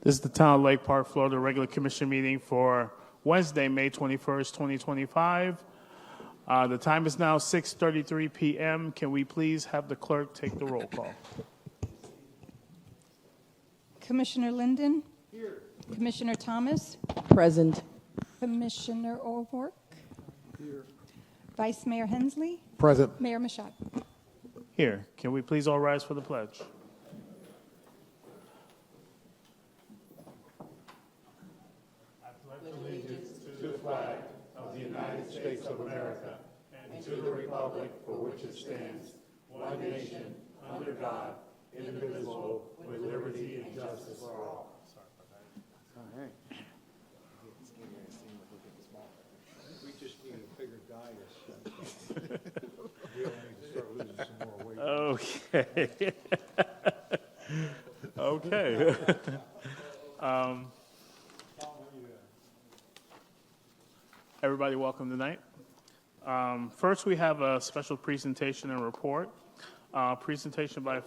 This is the Town of Lake Park, Florida regular commission meeting for Wednesday, May 21st, 2025. The time is now 6:33 p.m. Can we please have the clerk take the roll call? Commissioner Linden? Here. Commissioner Thomas? Present. Commissioner O'Rourke? Here. Vice Mayor Hensley? Present. Mayor Machado? Here. Can we please all rise for the pledge? Okay. Okay. Everybody welcome tonight. First, we have a special presentation and report. Presentation by...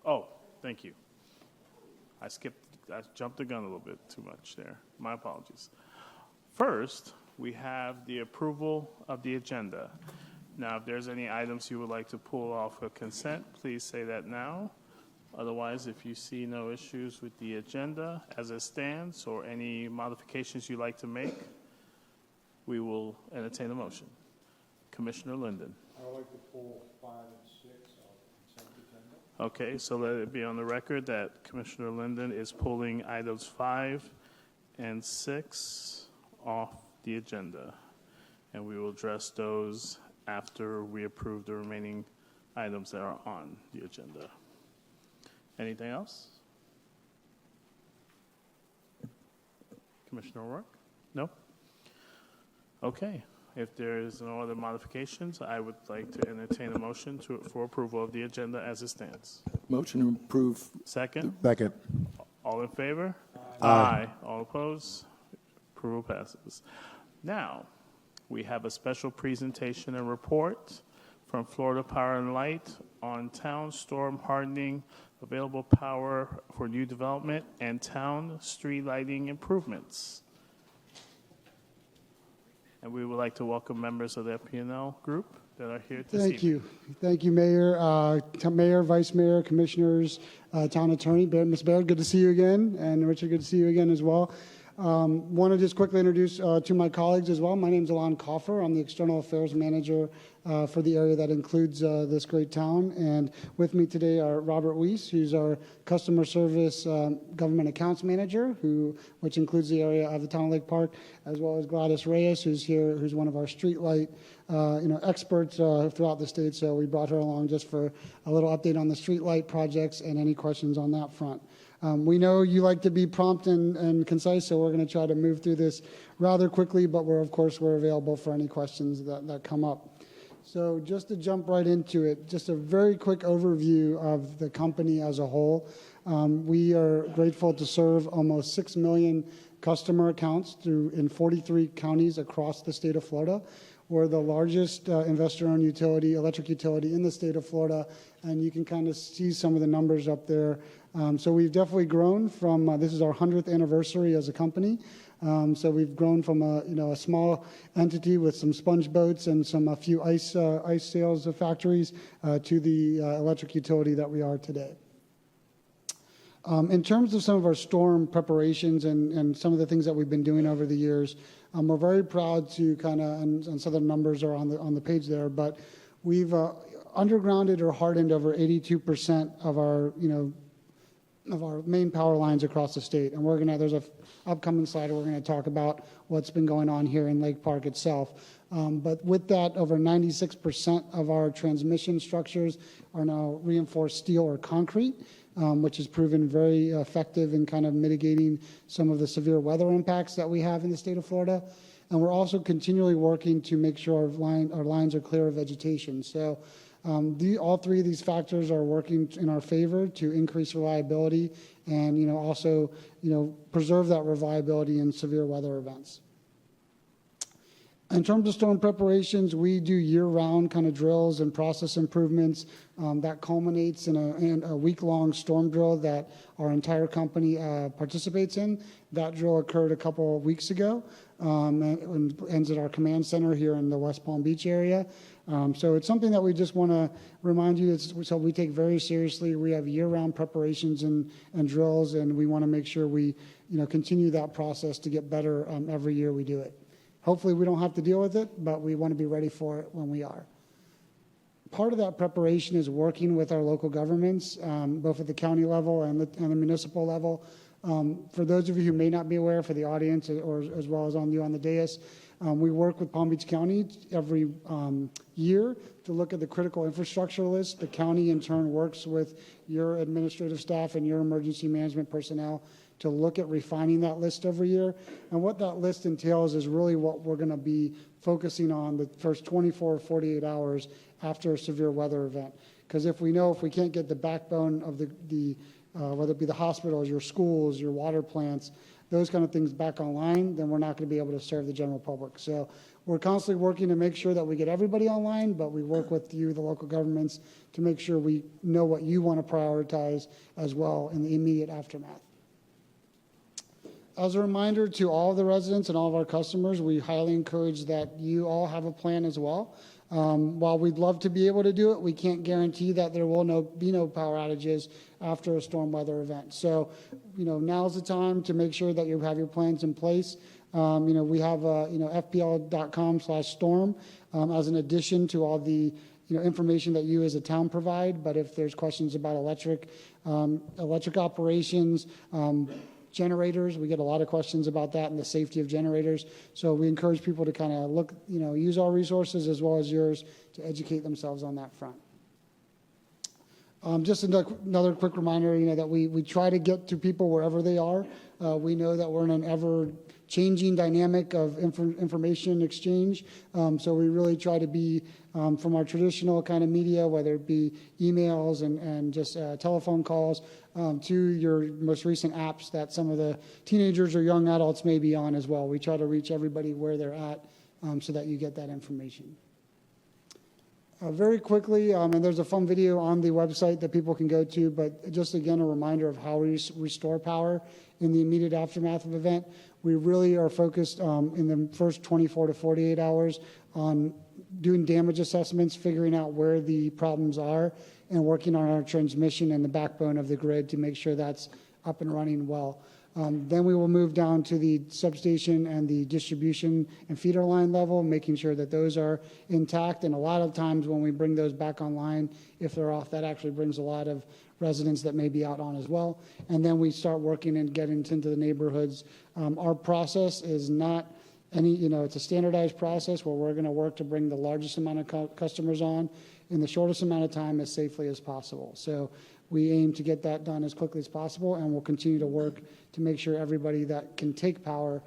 Oh, thank you. I jumped the gun a little bit too much there. My apologies. First, we have the approval of the agenda. Now, if there's any items you would like to pull off of consent, please say that now. Otherwise, if you see no issues with the agenda as it stands or any modifications you'd like to make, we will entertain a motion. Commissioner Linden. I would like to pull 5 and 6 off the consent agenda. Okay, so let it be on the record that Commissioner Linden is pulling items 5 and 6 off the agenda. And we will address those after we approve the remaining items that are on the agenda. Anything else? Commissioner O'Rourke? No? Okay. If there is no other modifications, I would like to entertain a motion for approval of the agenda as it stands. Motion to approve. Second? Second. All in favor? Aye. All opposed? Approval passes. Now, we have a special presentation and report from Florida Power and Light on town storm hardening, available power for new development, and town street lighting improvements. And we would like to welcome members of the P&L group that are here this evening. Thank you, Mayor, Mayor, Vice Mayor, Commissioners, Town Attorney, Ms. Baird, good to see you again, and Richard, good to see you again as well. Want to just quickly introduce to my colleagues as well. My name is Alon Koffer. I'm the External Affairs Manager for the area that includes this great town. And with me today are Robert Weiss, who's our Customer Service Government Accounts Manager, which includes the area of the town of Lake Park, as well as Gladys Reyes, who's here, who's one of our street light experts throughout the state. So we brought her along just for a little update on the street light projects and any questions on that front. We know you like to be prompt and concise, so we're going to try to move through this rather quickly, but we're available for any questions that come up. So just to jump right into it, just a very quick overview of the company as a whole. We are grateful to serve almost 6 million customer accounts in 43 counties across the state of Florida. We're the largest investor-owned electric utility in the state of Florida, and you can kind of see some of the numbers up there. So we've definitely grown from, this is our 100th anniversary as a company. So we've grown from a small entity with some sponge boats and a few ice sales factories to the electric utility that we are today. In terms of some of our storm preparations and some of the things that we've been doing over the years, we're very proud to and some of the numbers are on the page there, but we've undergrounded or hardened over 82% of our main power lines across the state. And there's an upcoming slide where we're going to talk about what's been going on here in Lake Park itself. But with that, over 96% of our transmission structures are now reinforced steel or concrete, which has proven very effective in kind of mitigating some of the severe weather impacts that we have in the state of Florida. And we're also continually working to make sure our lines are clear of vegetation. So all three of these factors are working in our favor to increase reliability and also preserve that reliability in severe weather events. In terms of storm preparations, we do year-round kind of drills and process improvements. That culminates in a week-long storm drill that our entire company participates in. That drill occurred a couple of weeks ago and ends at our command center here in the West Palm Beach area. So it's something that we just want to remind you, so we take very seriously. We have year-round preparations and drills, and we want to make sure we continue that process to get better every year we do it. Hopefully we don't have to deal with it, but we want to be ready for it when we are. Part of that preparation is working with our local governments, both at the county level and the municipal level. For those of you who may not be aware, for the audience or as well as on the dais, we work with Palm Beach County every year to look at the critical infrastructure list. The county in turn works with your administrative staff and your emergency management personnel to look at refining that list every year. And what that list entails is really what we're going to be focusing on the first 24 or 48 hours after a severe weather event. Because if we can't get the backbone of the whether it be the hospitals, your schools, your water plants, those kind of things back online, then we're not going to be able to serve the general public. So we're constantly working to make sure that we get everybody online, but we work with you, the local governments, to make sure we know what you want to prioritize as well in the immediate aftermath. As a reminder to all of the residents and all of our customers, we highly encourage that you all have a plan as well. While we'd love to be able to do it, we can't guarantee that there will be no power outages after a storm weather event. So, now's the time to make sure that you have your plans in place. We have fpl.com/storm as an addition to all the information that you as a town provide. But if there's questions about electric operations, generators, we get a lot of questions about that and the safety of generators. So we encourage people to kind of look, use our resources as well as yours to educate themselves on that front. Just another quick reminder, that we try to get to people wherever they are. We know that we're in an ever-changing dynamic of information exchange. So we really try to be from our traditional kind of media, whether it be emails and just telephone calls, to your most recent apps that some of the teenagers or young adults may be on as well. We try to reach everybody where they're at so that you get that information. Very quickly, and there's a fun video on the website that people can go to, but just again, a reminder of how we restore power in the immediate aftermath of an event. We really are focused in the first 24 to 48 hours on doing damage assessments, figuring out where the problems are, and working on our transmission and the backbone of the grid to make sure that's up and running well. Then we will move down to the substation and the distribution and feeder line level, making sure that those are intact. And a lot of times when we bring those back online, if they're off, that actually brings a lot of residents that may be out on as well. And then we start working and getting into the neighborhoods. Our process is not it's a standardized process where we're going to work to bring the largest amount of customers on in the shortest amount of time as safely as possible. So we aim to get that done as quickly as possible, and we'll continue to work to make sure everybody that can take power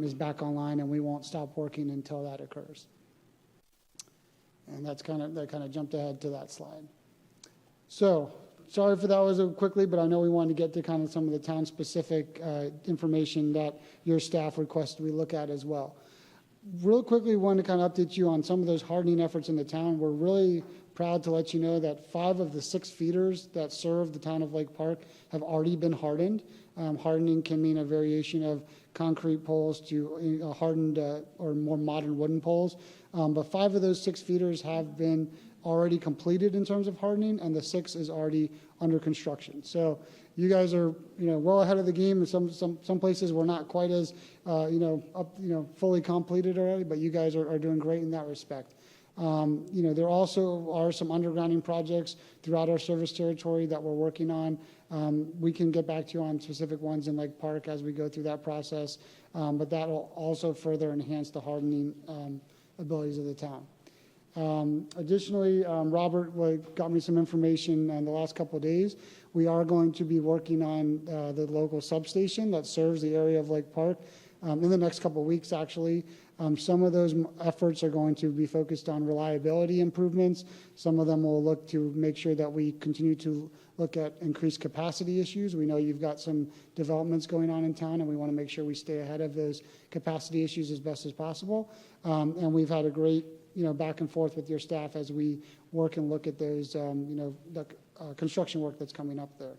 is back online, and we won't stop working until that occurs. And that kind of jumped ahead to that slide. So sorry for that was quickly, but I know we wanted to get to kind of some of the town-specific information that your staff requested we look at as well. Real quickly, we wanted to kind of update you on some of those hardening efforts in the town. We're really proud to let you know that 5 of the 6 feeders that serve the town of Lake Park have already been hardened. Hardening can mean a variation of concrete poles to hardened or more modern wooden poles. But 5 of those 6 feeders have been already completed in terms of hardening, and the 6th is already under construction. So you guys are well ahead of the game. Some places we're not quite as fully completed already, but you guys are doing great in that respect. There also are some undergrounding projects throughout our service territory that we're working on. We can get back to you on specific ones in Lake Park as we go through that process, but that will also further enhance the hardening abilities of the town. Additionally, Robert got me some information in the last couple of days. We are going to be working on the local substation that serves the area of Lake Park in the next couple of weeks, actually. Some of those efforts are going to be focused on reliability improvements. Some of them will look to make sure that we continue to look at increased capacity issues. We know you've got some developments going on in town, and we want to make sure we stay ahead of those capacity issues as best as possible. And we've had a great, back and forth with your staff as we work and look at those, the construction work that's coming up there.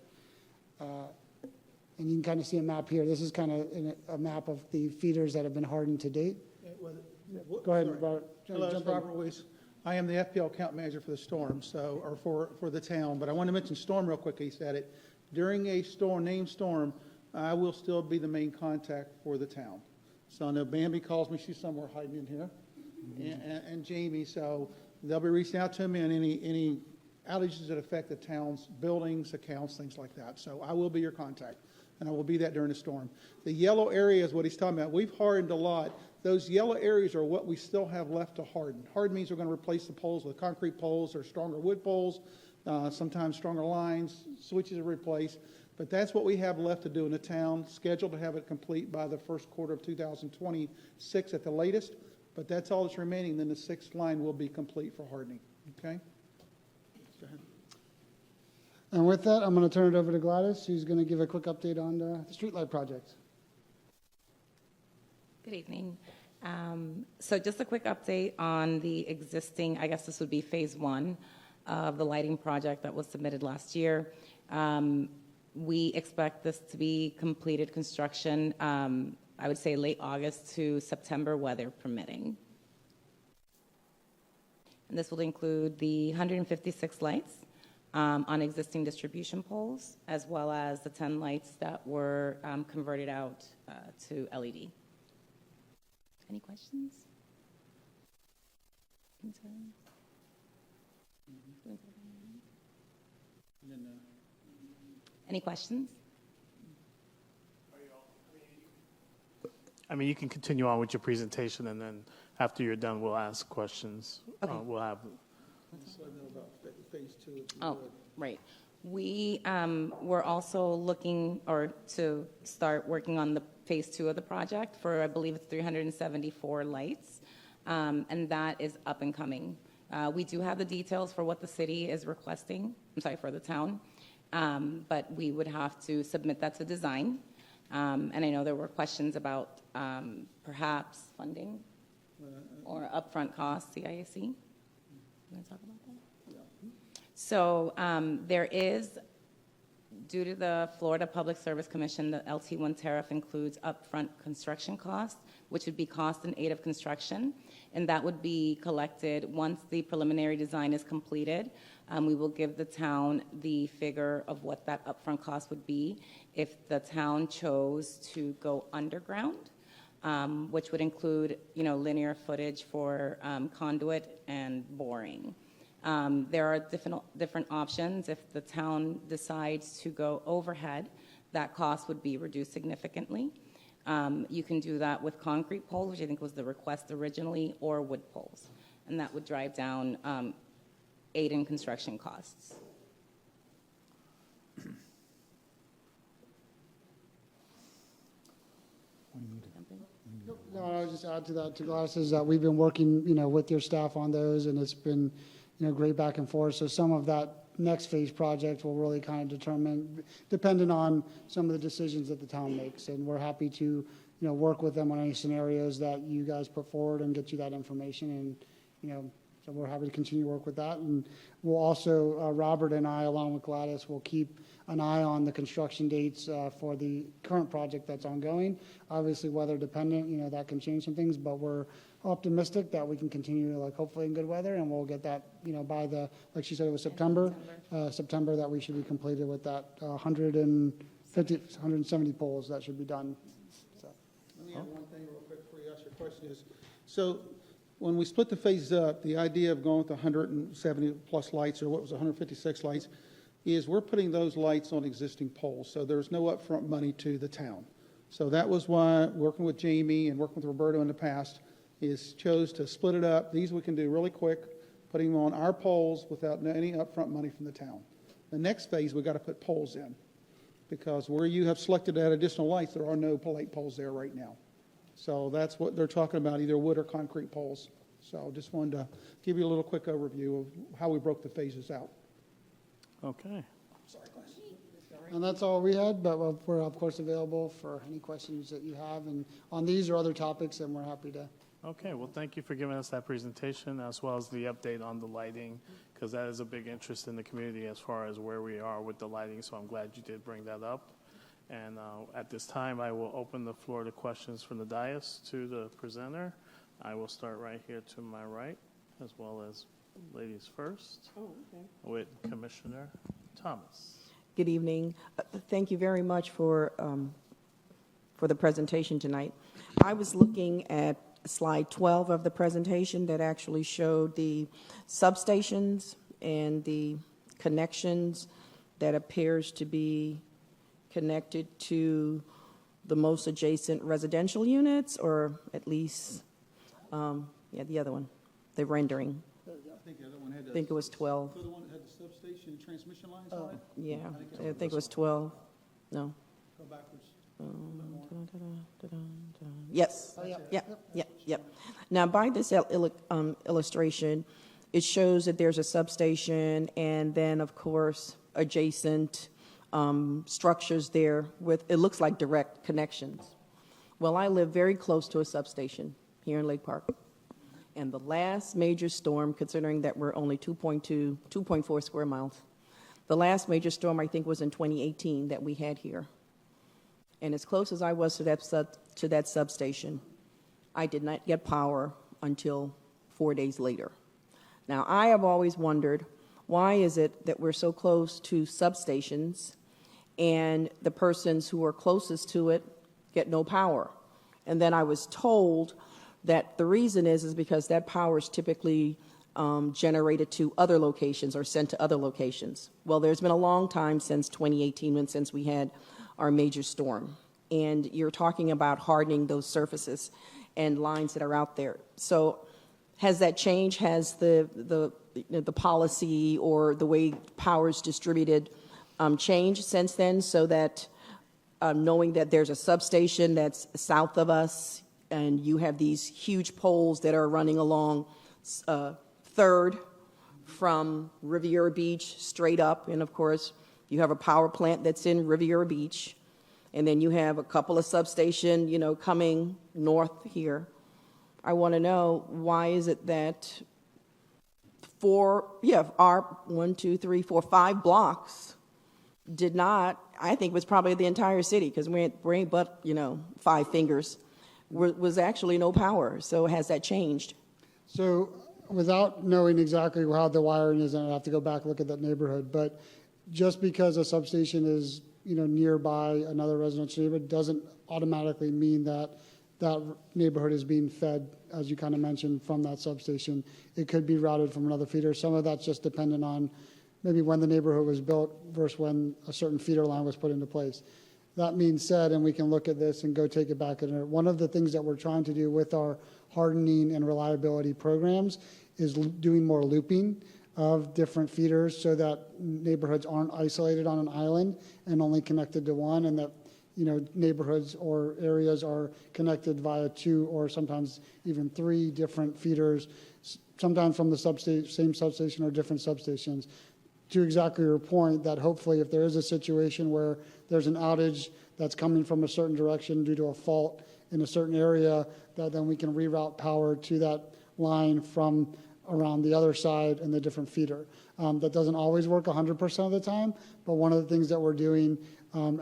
And you can kind of see a map here. This is kind of a map of the feeders that have been hardened to date. Go ahead, Robert. Hello, Jump it's in. Robert Weiss. I am the FPL account manager for the storm, for the town. But I want to mention storm real quick. He said it. During a named storm, I will still be the main contact for the town. So I know Bambi calls me. She's somewhere hiding in here. And Jamie. So they'll be reaching out to me on any outages that affect the town's buildings, accounts, things like that. So I will be your contact, and I will be that during the storm. The yellow area is what he's talking about. We've hardened a lot. Those yellow areas are what we still have left to harden. Harden means we're going to replace the poles with concrete poles or stronger wood poles, sometimes stronger lines, switches are replaced. But that's what we have left to do in the town, scheduled to have it complete by the first quarter of 2026 at the latest. But that's all that's remaining. Then the sixth line will be complete for hardening. Okay? Go ahead. And with that, I'm going to turn it over to Gladys, who's going to give a quick update on the streetlight project. Good evening. So just a quick update on the existing, I guess this would be phase one of the lighting project that was submitted last year. We expect this to be completed construction, I would say late August to September, weather permitting. And this will include the 156 lights on existing distribution poles, as well as the 10 lights that were converted out to LED. Any questions? Concerns? Any questions? I mean, you can continue on with your presentation, and then after you're done, we'll ask questions. Okay. We'll have. So I know about phase two. If you Oh, would. right. We were also looking to start working on the phase two of the project for, I believe it's 374 lights, and that is up and coming. We do have the details for what the city is requesting, for the town, but we would have to submit that to design. And I know there were questions about perhaps funding or upfront costs, CIAC. You want to talk about that? So there is, due to the Florida Public Service Commission, the LT1 tariff includes upfront construction costs, which would be cost in aid of construction, and that would be collected once the preliminary design is completed. We will give the town the figure of what that upfront cost would be if the town chose to go underground, which would include, linear footage for conduit and boring. There are different options. If the town decides to go overhead, that cost would be reduced significantly. You can do that with concrete poles, which I think was the request originally, or wood poles, and that would drive down aid in construction costs. No, I would just add to that, to Gladys, is that we've been working, with your staff on those, and it's been, great back and forth. So some of that next phase project will really kind of determine, depending on some of the decisions that the town makes. And we're happy to, work with them on any scenarios that you guys put forward and get you that information. And, so we're happy to continue to work with that. And we'll also, Robert and I, along with Gladys, will keep an eye on the construction dates for the current project that's ongoing. Obviously, weather dependent, that can change some things, but we're optimistic that we can continue, hopefully in good weather, and we'll get that, by the, like she said, it was September, that we should be completed with that 170 poles that should be done. So. Let me add one thing real quick before you ask your question is, so when we split the phases up, the idea of going with 170 plus lights, or what was 156 lights, is we're putting those lights on existing poles. So there's no upfront money to the town. So that was why working with Jamie and working with Roberto in the past is chose to split it up. These we can do really quick, putting them on our poles without any upfront money from the town. The next phase, we've got to put poles in, because where you have selected that additional lights, there are no light poles there right now. So that's what they're talking about, either wood or concrete poles. So just wanted to give you a little quick overview of how we broke the phases out. Okay. And that's all we had, but we're of course available for any questions that you have and on these or other topics, and we're happy to. Okay, well, thank you for giving us that presentation as well as the update on the lighting, because that is a big interest in the community as far as where we are with the lighting, so I'm glad you did bring that up. And at this time, I will open the floor to questions from the dais to the presenter. I will start right here to my right, as well as ladies first, with Commissioner Thomas. Good evening. Thank you very much for the presentation tonight. I was looking at slide 12 of the presentation that actually showed the substations and the connections that appears to be connected to the most adjacent residential units, or at least, the other one, the rendering. I think the other one had I think it was 12. the one that had the substation and transmission lines on it? Yeah, I think it was 12. No. Go backwards. Yes. Yep. Now, by this illustration, it shows that there's a substation and then, of course, adjacent structures there with, it looks like direct connections. Well, I live very close to a substation here in Lake Park. And the last major storm, considering that we're only 2.4 square miles, the last major storm, I think, was in 2018 that we had here. And as close as I was to that substation, I did not get power until 4 days later. Now, I have always wondered, why is it that we're so close to substations and the persons who are closest to it get no power? And then I was told that the reason is because that power is typically generated to other locations or sent to other locations. Well, there's been a long time since 2018 and since we had our major storm. And you're talking about hardening those surfaces and lines that are out there. So has that changed? Has the policy or the way power is distributed changed since then, so that knowing that there's a substation that's south of us and you have these huge poles that are running along 3rd from Riviera Beach straight up, and of course you have a power plant that's in Riviera Beach, and then you have a couple of substations, coming north here. I want to know, why is it that our 5 blocks did not, I think it was probably the entire city, because we ain't but, 5 fingers, was actually no power. So has that changed? So without knowing exactly how the wiring is, and I have to go back and look at that neighborhood, but just because a substation is nearby another residential neighborhood doesn't automatically mean that that neighborhood is being fed, as you kind of mentioned, from that substation. It could be routed from another feeder. Some of that's just dependent on maybe when the neighborhood was built versus when a certain feeder line was put into place. That being said, and we can look at this and go take it back, and one of the things that we're trying to do with our hardening and reliability programs is doing more looping of different feeders so that neighborhoods aren't isolated on an island and only connected to one, and that neighborhoods or areas are connected via 2 or sometimes even 3 different feeders, sometimes from the same substation or different substations. To exactly your point, that hopefully if there is a situation where there's an outage that's coming from a certain direction due to a fault in a certain area, that then we can reroute power to that line from around the other side and the different feeder. That doesn't always work 100% of the time, but one of the things that we're doing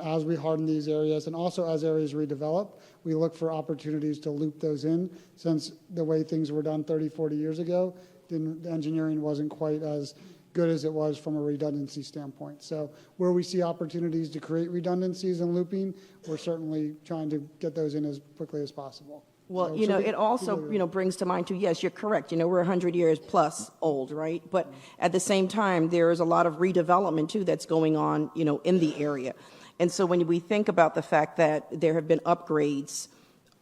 as we harden these areas and also as areas redevelop, we look for opportunities to loop those in, since the way things were done 30, 40 years ago, the engineering wasn't quite as good as it was from a redundancy standpoint. So where we see opportunities to create redundancies and looping, we're certainly trying to get those in as quickly as possible. Well, So it also, brings to mind too, yes, you're correct. We're 100 years plus old, right? But at the same time, there is a lot of redevelopment too that's going on, in the area. And so when we think about the fact that there have been upgrades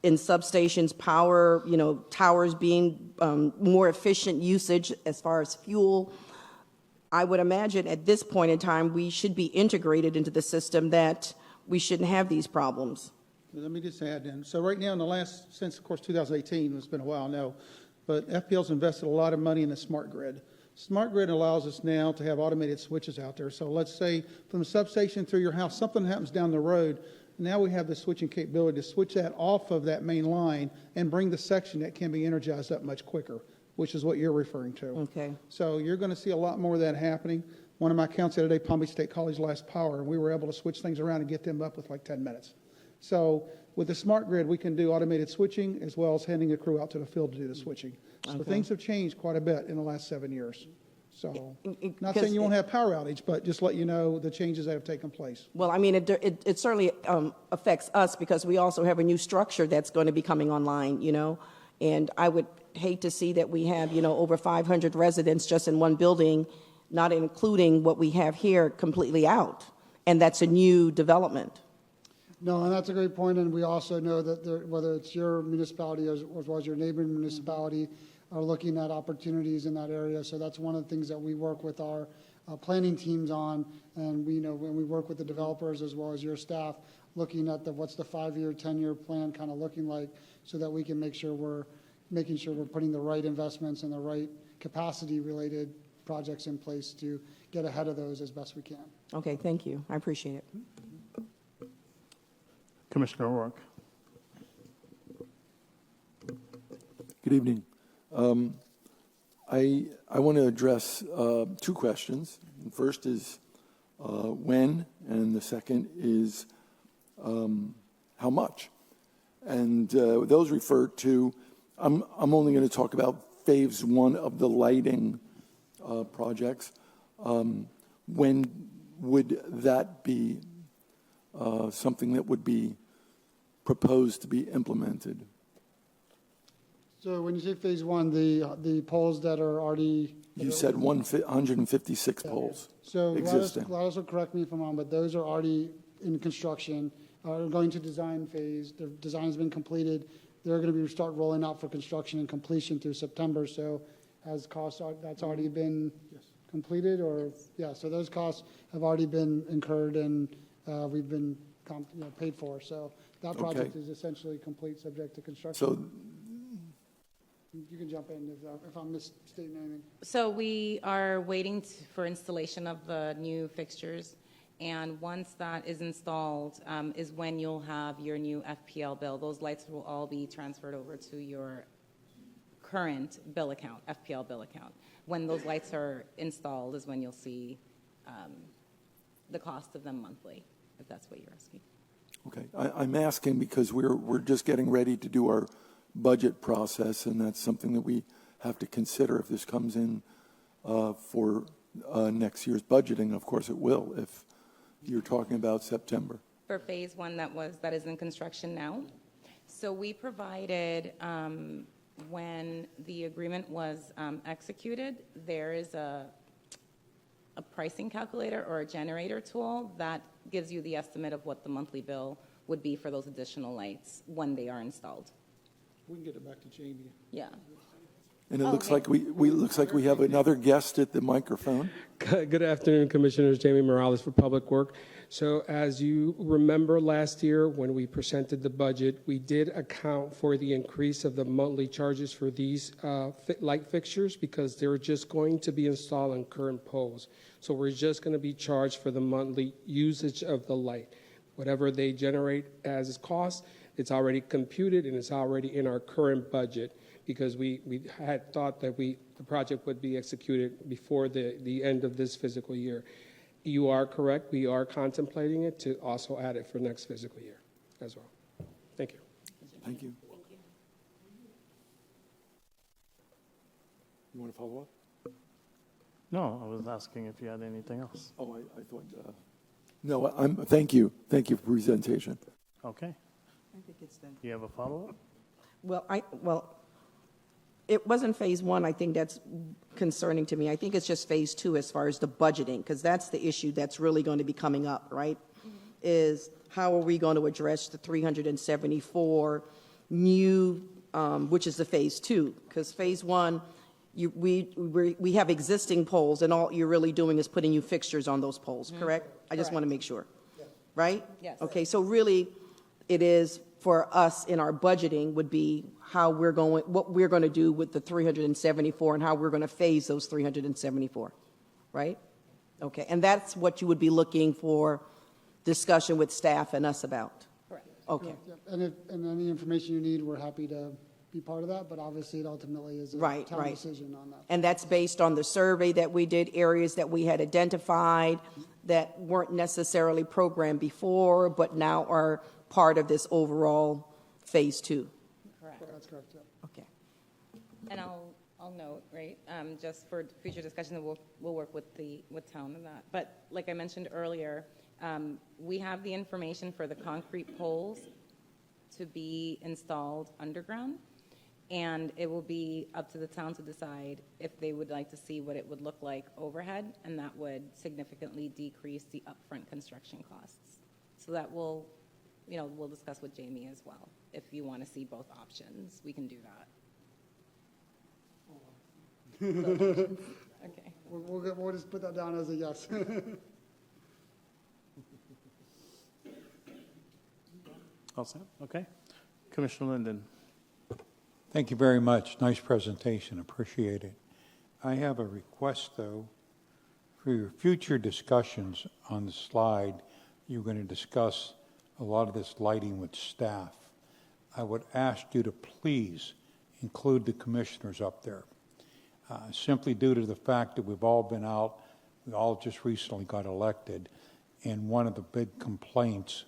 in substations, power, towers being more efficient usage as far as fuel, I would imagine at this point in time, we should be integrated into the system, that we shouldn't have these problems. Let me just add in. So right now, in the last, since of course 2018, it's been a while now, but FPL's invested a lot of money in the smart grid. Smart grid allows us now to have automated switches out there. So let's say from the substation through your house, something happens down the road. Now we have the switching capability to switch that off of that main line and bring the section that can be energized up much quicker, which is what you're referring to. Okay. So you're going to see a lot more of that happening. One of my accounts the other day, Palm Beach State College lost power, and we were able to switch things around and get them up with like 10 minutes. So with the smart grid, we can do automated switching as well as handing a crew out to the field to do the switching. So things have changed quite a bit in the last 7 years. So not saying you won't have power outage, but just let you know the changes that have taken place. Well, I mean, it certainly affects us because we also have a new structure that's going to be coming online, you know, and I would hate to see that we have, you know, over 500 residents just in one building, not including what we have here, completely out, and that's a new development. No, and that's a great point, and we also know that whether it's your municipality as well as your neighboring municipality are looking at opportunities in that area. So that's one of the things that we work with our planning teams on, and we know when we work with the developers as well as your staff, looking at what's the 5-year, 10-year plan kind of looking like, so that we can make sure we're putting the right investments and the right capacity-related projects in place to get ahead of those as best we can. Okay, thank you. I appreciate it. Commissioner O'Rourke. Good evening. I want to address two questions. The first is when, and the second is how much. And those refer to, I'm only going to talk about phase one of the lighting projects. When would that be something that would be proposed to be implemented? So when you say phase one, the poles that are already... You said 156 poles So existing. Gladys will correct me if I'm wrong, but those are already in construction, are going to design phase. The design has been completed. They're going to start rolling out for construction and completion through September. So has costs, that's already been completed or? Yeah, so those costs have already been incurred and we've been paid for. So that project is essentially complete, subject to construction. So You can jump in if I'm misstating anything. So we are waiting for installation of the new fixtures, and once that is installed is when you'll have your new FPL bill. Those lights will all be transferred over to your current bill account, FPL bill account. When those lights are installed is when you'll see the cost of them monthly, if that's what you're asking. Okay, I'm asking because we're just getting ready to do our budget process, and that's something that we have to consider if this comes in for next year's budgeting. Of course, it will if you're talking about September. For phase one that is in construction now. So we provided, when the agreement was executed, there is a pricing calculator or a generator tool that gives you the estimate of what the monthly bill would be for those additional lights when they are installed. We can get it back to Jamie. Yeah. And it looks like we have another guest at the microphone. Good afternoon, Commissioners. Jamie Morales for Public Work. So as you remember last year when we presented the budget, we did account for the increase of the monthly charges for these light fixtures because they're just going to be installed on current poles. So we're just going to be charged for the monthly usage of the light. Whatever they generate as cost, it's already computed and it's already in our current budget because we had thought that the project would be executed before the end of this fiscal year. You are correct. We are contemplating it to also add it for next fiscal year as well. Thank you. Thank you. You want to follow up? No, I was asking if you had anything else. Oh, I thought, no, thank you. Thank you for presentation. Okay. I think it's done. You have a follow-up? Well, it wasn't phase one. I think that's concerning to me. I think it's just phase two as far as the budgeting, because that's the issue that's really going to be coming up, right? Is how are we going to address the 374 new, which is the phase two? Because phase one, we have existing poles, and all you're really doing is putting new fixtures on those poles, correct? I just want to make sure, right? Yes. Okay, so really, it is for us in our budgeting would be how we're going, what we're going to do with the 374 and how we're going to phase those 374, right? Okay, and that's what you would be looking for discussion with staff and us about? Correct. Okay, Yep. And any information you need, we're happy to be part of that, but obviously it ultimately is a Right, town right. decision on that. and that's based on the survey that we did, areas that we had identified that weren't necessarily programmed before, but now are part of this overall Phase 2. Correct. That's correct, yeah. Okay. And I'll note, right, just for future discussion, we'll work with town on that. But like I mentioned earlier, we have the information for the concrete poles to be installed underground, and it will be up to the town to decide if they would like to see what it would look like overhead, and that would significantly decrease the upfront construction costs. So that we'll discuss with Jamie as well. If you want to see both options, we can do that. Okay. We'll just put that down as a yes. All set? Okay. Commissioner Linden. Thank you very much. Nice presentation. Appreciate it. I have a request, though. For your future discussions on the slide, you're going to discuss a lot of this lighting with staff. I would ask you to please include the commissioners up there. Simply due to the fact that we've all been out, we all just recently got elected, and one of the big complaints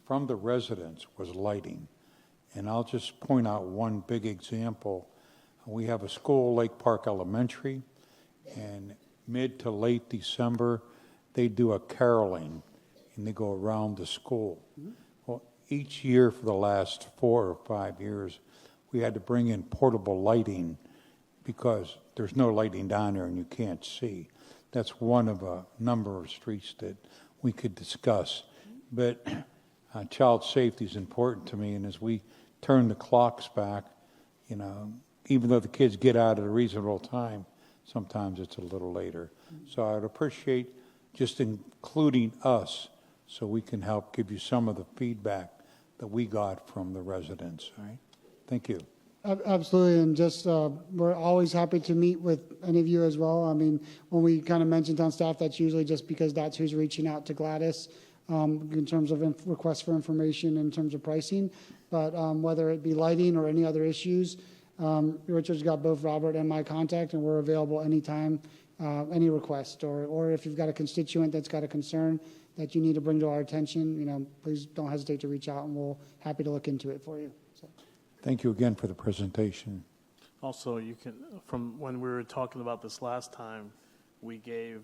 from the residents was lighting. And I'll just point out one big example. We have a school, Lake Park Elementary, and mid to late December, they do a caroling, and they go around the school. Well, each year for the last 4 or 5 years, we had to bring in portable lighting because there's no lighting down there and you can't see. That's one of a number of streets that we could discuss. But child safety is important to me, and as we turn the clocks back, even though the kids get out at a reasonable time, sometimes it's a little later. So I'd appreciate just including us so we can help give you some of the feedback that we got from the residents, all right? Thank you. Absolutely, and just, we're always happy to meet with any of you as well. I mean, when we kind of mention town staff, that's usually just because that's who's reaching out to Gladys in terms of requests for information, in terms of pricing. But whether it be lighting or any other issues, Richard's got both Robert and my contact, and we're available anytime, any request. Or if you've got a constituent that's got a concern that you need to bring to our attention, please don't hesitate to reach out, and we'll happy to look into it for you. So. Thank you again for the presentation. Also, you can, from when we were talking about this last time, we gave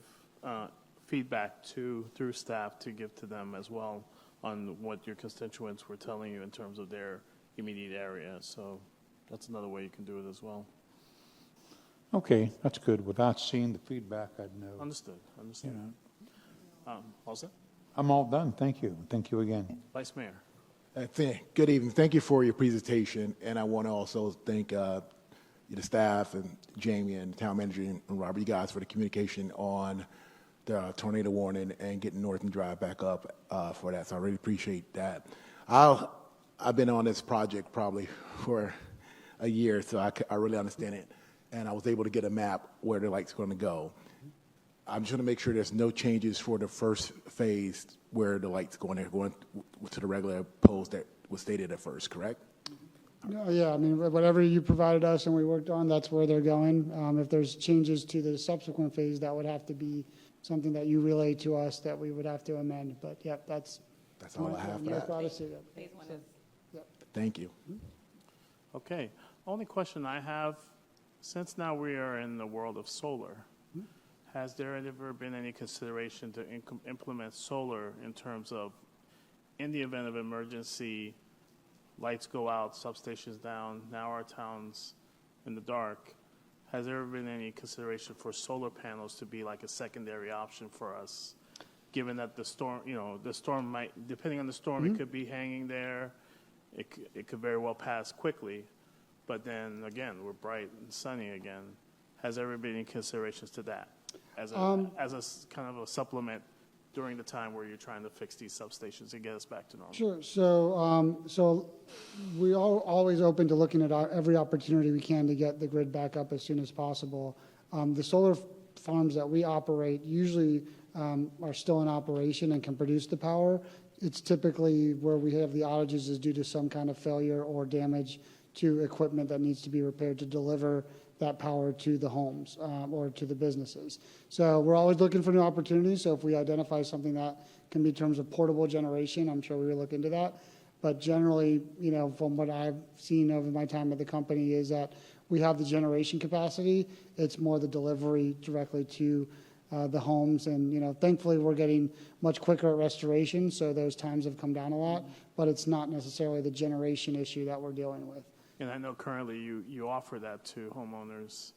feedback through staff to give to them as well on what your constituents were telling you in terms of their immediate area. So that's another way you can do it as well. Okay, that's good. Without seeing the feedback, I'd know. Understood. All set? I'm all done. Thank you. Thank you again. Vice Mayor. Good evening. Thank you for your presentation, and I want to also thank the staff and Jamie and the town manager and Robert, you guys, for the communication on the tornado warning and getting Northern Drive back up for that. So I really appreciate that. I've been on this project probably for a year, so I really understand it, and I was able to get a map where the light's going to go. I'm just going to make sure there's no changes for the first phase where the light's going to the regular poles that was stated at first, correct? No, yeah, I mean, whatever you provided us and we worked on, that's where they're going. If there's changes to the subsequent phase, that would have to be something that you relay to us that we would have to amend. But, yeah, that's all I have for that. Phase 1 is. Thank you. Okay. Only question I have, since now we are in the world of solar, has there ever been any consideration to implement solar in terms of, in the event of emergency, lights go out, substations down, now our town's in the dark? Has there ever been any consideration for solar panels to be like a secondary option for us, given that the storm might, depending on the storm, it could be hanging there, it could very well pass quickly, but then again, we're bright and sunny again. Has there ever been any considerations to that? As a kind of a supplement during the time where you're trying to fix these substations and get us back to normal? Sure. So we are always open to looking at every opportunity we can to get the grid back up as soon as possible. The solar farms that we operate usually are still in operation and can produce the power. It's typically where we have the outages is due to some kind of failure or damage to equipment that needs to be repaired to deliver that power to the homes or to the businesses. So we're always looking for new opportunities. So if we identify something that can be in terms of portable generation, I'm sure we will look into that. But generally, you know, from what I've seen over my time at the company is that we have the generation capacity. It's more the delivery directly to the homes. And, you know, thankfully we're getting much quicker at restoration. So those times have come down a lot, but it's not necessarily the generation issue that we're dealing with. And I know currently you offer that to homeowners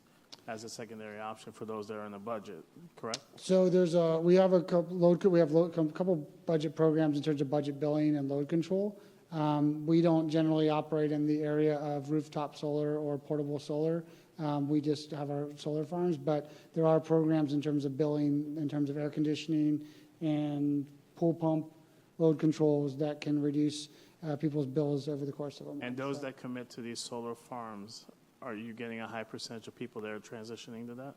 as a secondary option for those that are in the budget, correct? So we have a couple budget programs in terms of budget billing and load control. We don't generally operate in the area of rooftop solar or portable solar. We just have our solar farms, but there are programs in terms of billing, in terms of air conditioning and pool pump load controls that can reduce people's bills over the course of a month. And those that commit to these solar farms, are you getting a high percentage of people that are transitioning to that?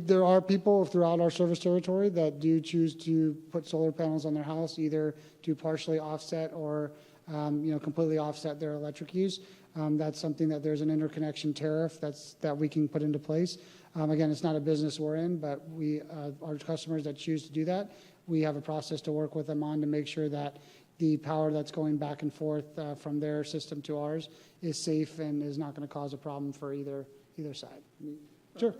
There are people throughout our service territory that do choose to put solar panels on their house, either to partially offset or completely offset their electric use. That's something that there's an interconnection tariff that we can put into place. Again, it's not a business we're in, but our customers that choose to do that, we have a process to work with them on to make sure that the power that's going back and forth from their system to ours is safe and is not going to cause a problem for either side. Sure.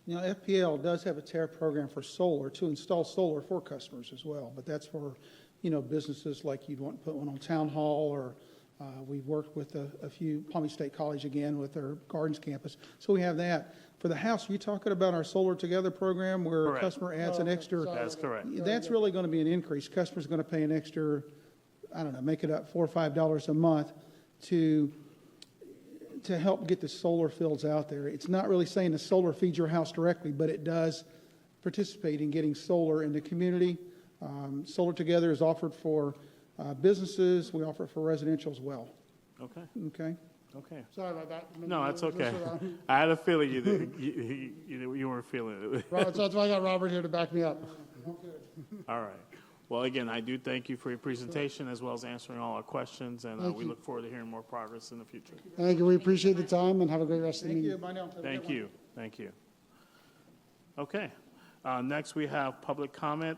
You know, FPL does have a tariff program for solar, to install solar for customers as well, but that's for, you know, businesses like you'd want to put one on Town Hall, or we've worked with a few, Palm Beach State College again with their Gardens campus. So we have that. For the house, are you talking about our Solar Together program where Correct. a customer adds an extra? That's correct. That's really going to be an increase. Customers going to pay an extra, I don't know, make it up $4 or $5 a month to help get the solar fields out there. It's not really saying the solar feeds your house directly, but it does participate in getting solar in the community. Solar Together is offered for businesses. We offer it for residential as well. Okay, Okay? okay. Sorry about that. No, that's okay. I had a feeling you weren't feeling it. Right, so that's why I got Robert here to back me up. All right. Well, again, I do thank you for your presentation as well as answering all our questions, and we look forward to hearing more progress in the future. Thank you. We appreciate the time and have a great rest of the Thank meeting. you. Bye now. Thank you. Thank you. Okay. Next, we have public comment.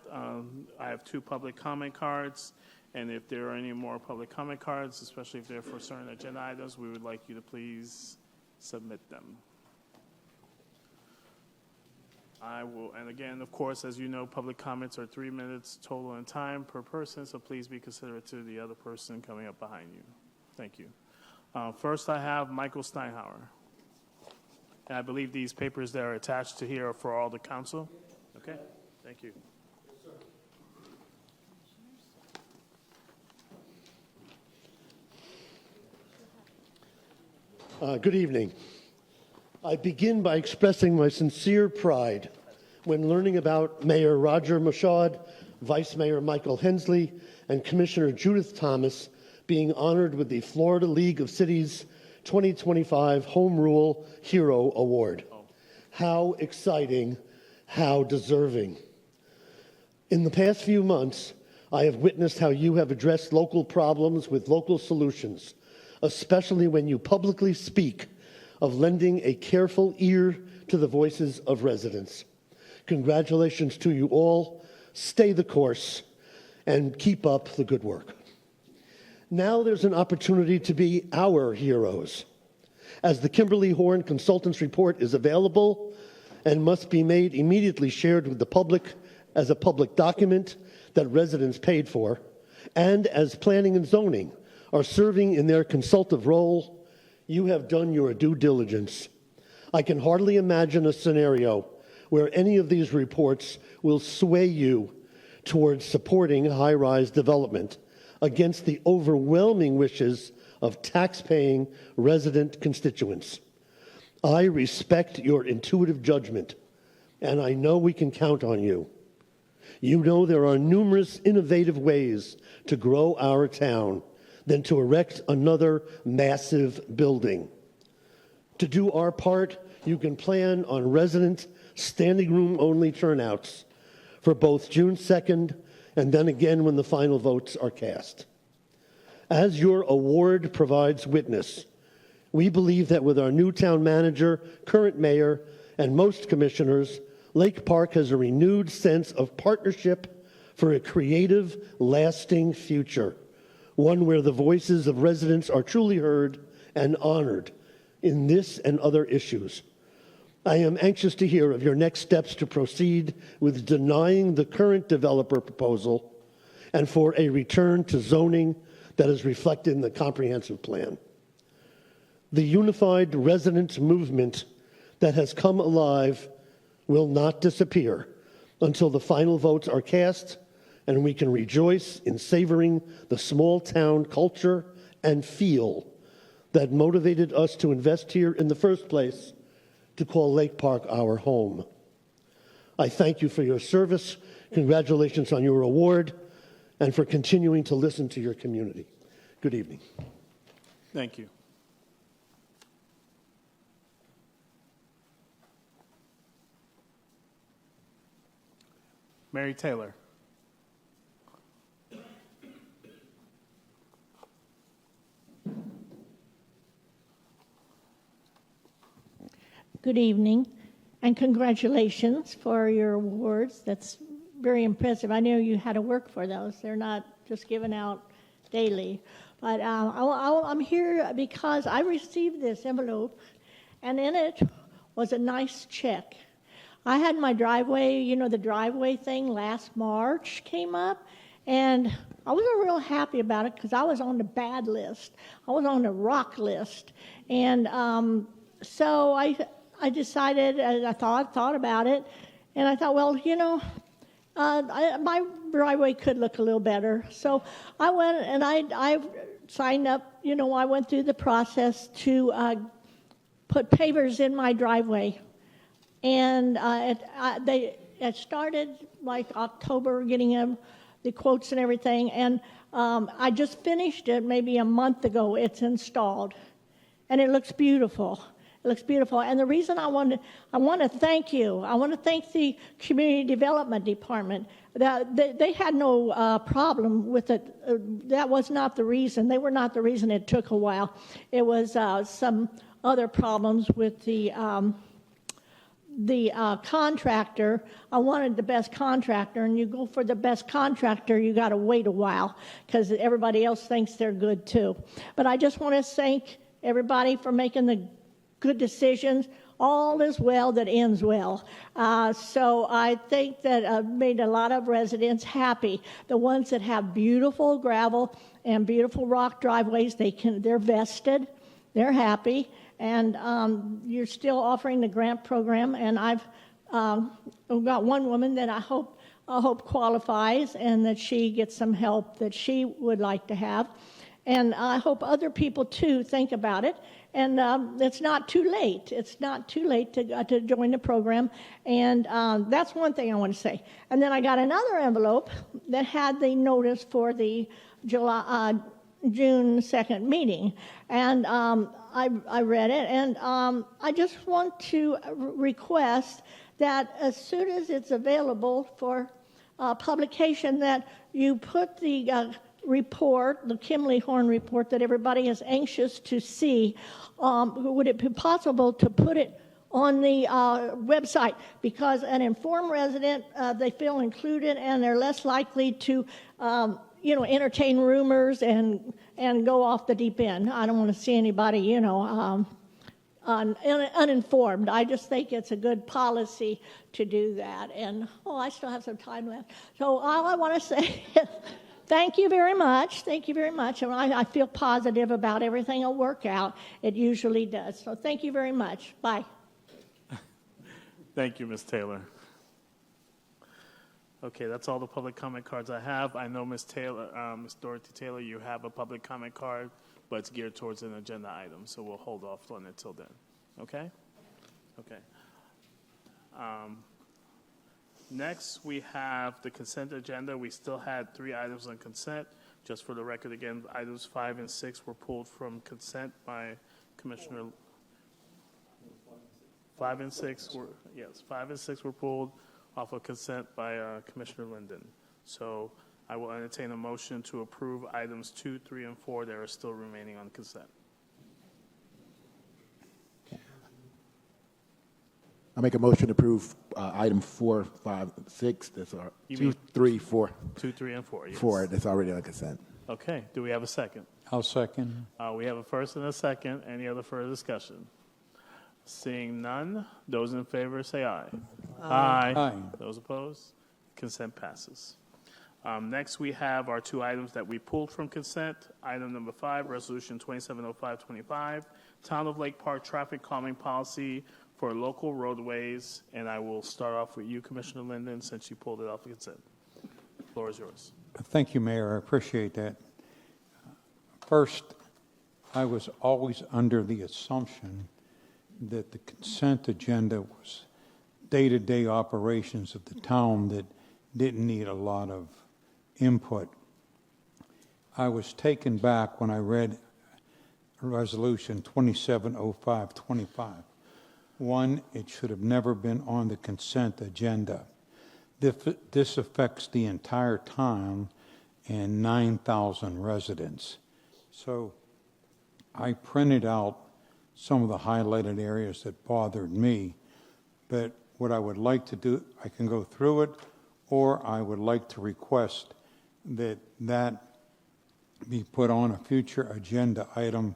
I have 2 public comment cards, and if there are any more public comment cards, especially if they're for certain agenda items, we would like you to please submit them. I will, and again, of course, as you know, public comments are 3 minutes total in time per person, so please be considerate to the other person coming up behind you. Thank you. First, I have Michael Steinhauer. And I believe these papers that are attached to here are for all the council. Okay, thank you. Good evening. I begin by expressing my sincere pride when learning about Mayor Roger Michaud, Vice Mayor Michael Hensley, and Commissioner Judith Thomas being honored with the Florida League of Cities 2025 Home Rule Hero Award. How exciting, how deserving. In the past few months, I have witnessed how you have addressed local problems with local solutions, especially when you publicly speak of lending a careful ear to the voices of residents. Congratulations to you all. Stay the course and keep up the good work. Now there's an opportunity to be our heroes. As the Kimberly Horn Consultants Report is available and must be made immediately shared with the public as a public document that residents paid for, and as planning and zoning are serving in their consultative role, you have done your due diligence. I can hardly imagine a scenario where any of these reports will sway you towards supporting high-rise development against the overwhelming wishes of tax-paying resident constituents. I respect your intuitive judgment, and I know we can count on you. You know there are numerous innovative ways to grow our town than to erect another massive building. To do our part, you can plan on resident standing room only turnouts for both June 2nd and then again when the final votes are cast. As your award provides witness, we believe that with our new town manager, current mayor, and most commissioners, Lake Park has a renewed sense of partnership for a creative, lasting future, one where the voices of residents are truly heard and honored in this and other issues. I am anxious to hear of your next steps to proceed with denying the current developer proposal and for a return to zoning that is reflected in the comprehensive plan. The unified residents movement that has come alive will not disappear until the final votes are cast and we can rejoice in savoring the small town culture and feel that motivated us to invest here in the first place, to call Lake Park our home. I thank you for your service, congratulations on your award, and for continuing to listen to your community. Good evening. Thank you. Mary Taylor. Good evening, and congratulations for your awards. That's very impressive. I know you had to work for those. They're not just given out daily. But I'm here because I received this envelope, and in it was a nice check. I had my driveway, you know, the driveway thing last March came up, and I wasn't real happy about it because I was on the bad list. I was on the rock list. And so I decided, and I thought about it, and I thought, well, you know, my driveway could look a little better. So I went and I signed up, you know, I went through the process to put pavers in my driveway. And it started like October, getting the quotes and everything, and I just finished it maybe a month ago. It's installed, and it looks beautiful. It looks beautiful. And the reason I want to thank you. I want to thank the Community Development Department. They had no problem with it. That was not the reason. They were not the reason it took a while. It was some other problems with the contractor. I wanted the best contractor, and you go for the best contractor, you got to wait a while because everybody else thinks they're good too. But I just want to thank everybody for making the good decisions. All is well that ends well. So I think that made a lot of residents happy. The ones that have beautiful gravel and beautiful rock driveways, they're vested, they're happy, and you're still offering the grant program. And I've got one woman that I hope qualifies and that she gets some help that she would like to have. And I hope other people too think about it. And it's not too late. It's not too late to join the program. And that's one thing I want to say. And then I got another envelope that had the notice for the June 2nd meeting. And I read it. And I just want to request that as soon as it's available for publication, that you put the report, the Kimley Horn report that everybody is anxious to see. Would it be possible to put it on the website? Because an informed resident, they feel included, and they're less likely to, entertain rumors and go off the deep end. I don't want to see anybody, uninformed. I just think it's a good policy to do that. And, I still have some time left. So all I want to say is, thank you very much. Thank you very much. And I feel positive about everything will work out. It usually does. So thank you very much. Bye. Thank you, Ms. Taylor. Okay, that's all the public comment cards I have. I know, Ms. Taylor, Ms. Dorothy Taylor, you have a public comment card, but it's geared towards an agenda item, so we'll hold off on it till then. Okay? Okay. Next, we have the consent agenda. We still had 3 items on consent. Just for the record, again, items 5 and 6 were pulled from consent by Commissioner. 5 and 6 were, yes, 5 and 6 were pulled off of consent by Commissioner Linden. So I will entertain a motion to approve items 2, 3, and 4 that are still remaining on consent. I make a motion to approve item 4, 5, 6. That's our You 2, mean- 3, 4. 2, 3, and 4, yes. 4. That's already on consent. Okay, do we have a second? I'll second. We have a first and a second. Any other further discussion? Seeing none, those in favor say aye. Aye. Aye. Those opposed? Consent passes. Next, we have our 2 items that we pulled from consent. Item number 5, Resolution 270525, Town of Lake Park Traffic Calming Policy for Local Roadways. And I will start off with you, Commissioner Linden, since you pulled it off of consent. The floor is yours. Thank you, Mayor. I appreciate that. First, I was always under the assumption that the consent agenda was day-to-day operations of the town that didn't need a lot of input. I was taken back when I read Resolution 270525. One, it should have never been on the consent agenda. This affects the entire town and 9,000 residents. So I printed out some of the highlighted areas that bothered me, but what I would like to do, I can go through it, or I would like to request that be put on a future agenda item.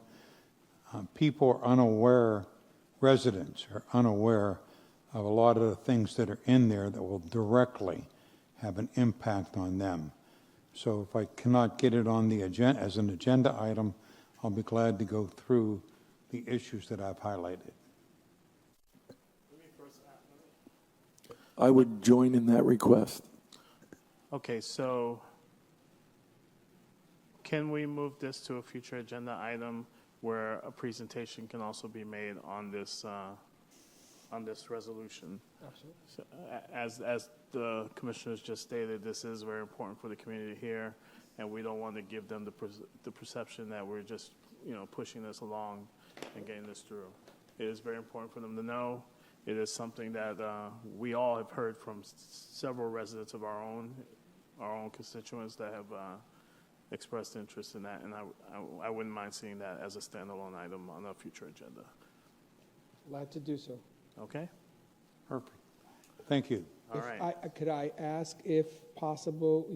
People are unaware, residents are unaware of a lot of the things that are in there that will directly have an impact on them. So if I cannot get it on the agenda as an agenda item, I'll be glad to go through the issues that I've highlighted. I would join in that request. Okay, so can we move this to a future agenda item where a presentation can also be made on this resolution? Absolutely. So, as the commissioners just stated, this is very important for the community here, and we don't want to give them the perception that we're just pushing this along and getting this through. It is very important for them to know. It is something that we all have heard from several residents of our own constituents that have expressed interest in that, and I wouldn't mind seeing that as a standalone item on a future agenda. Glad to do so. Okay? Perfect. Thank you. All right. Could I ask if possible,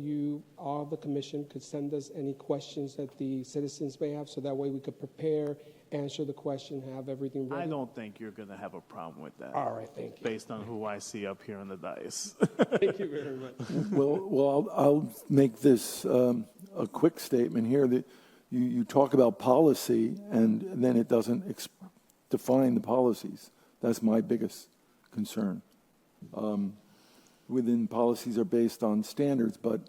all the commission could send us any questions that the citizens may have, so that way we could prepare, answer the question, have everything ready? I don't think you're going to have a problem with that. All right, thank you. Based on who I see up here on the dais. Thank you very much. Well, I'll make this a quick statement here that you talk about policy and then it doesn't define the policies. That's my biggest concern. Within policies are based on standards, but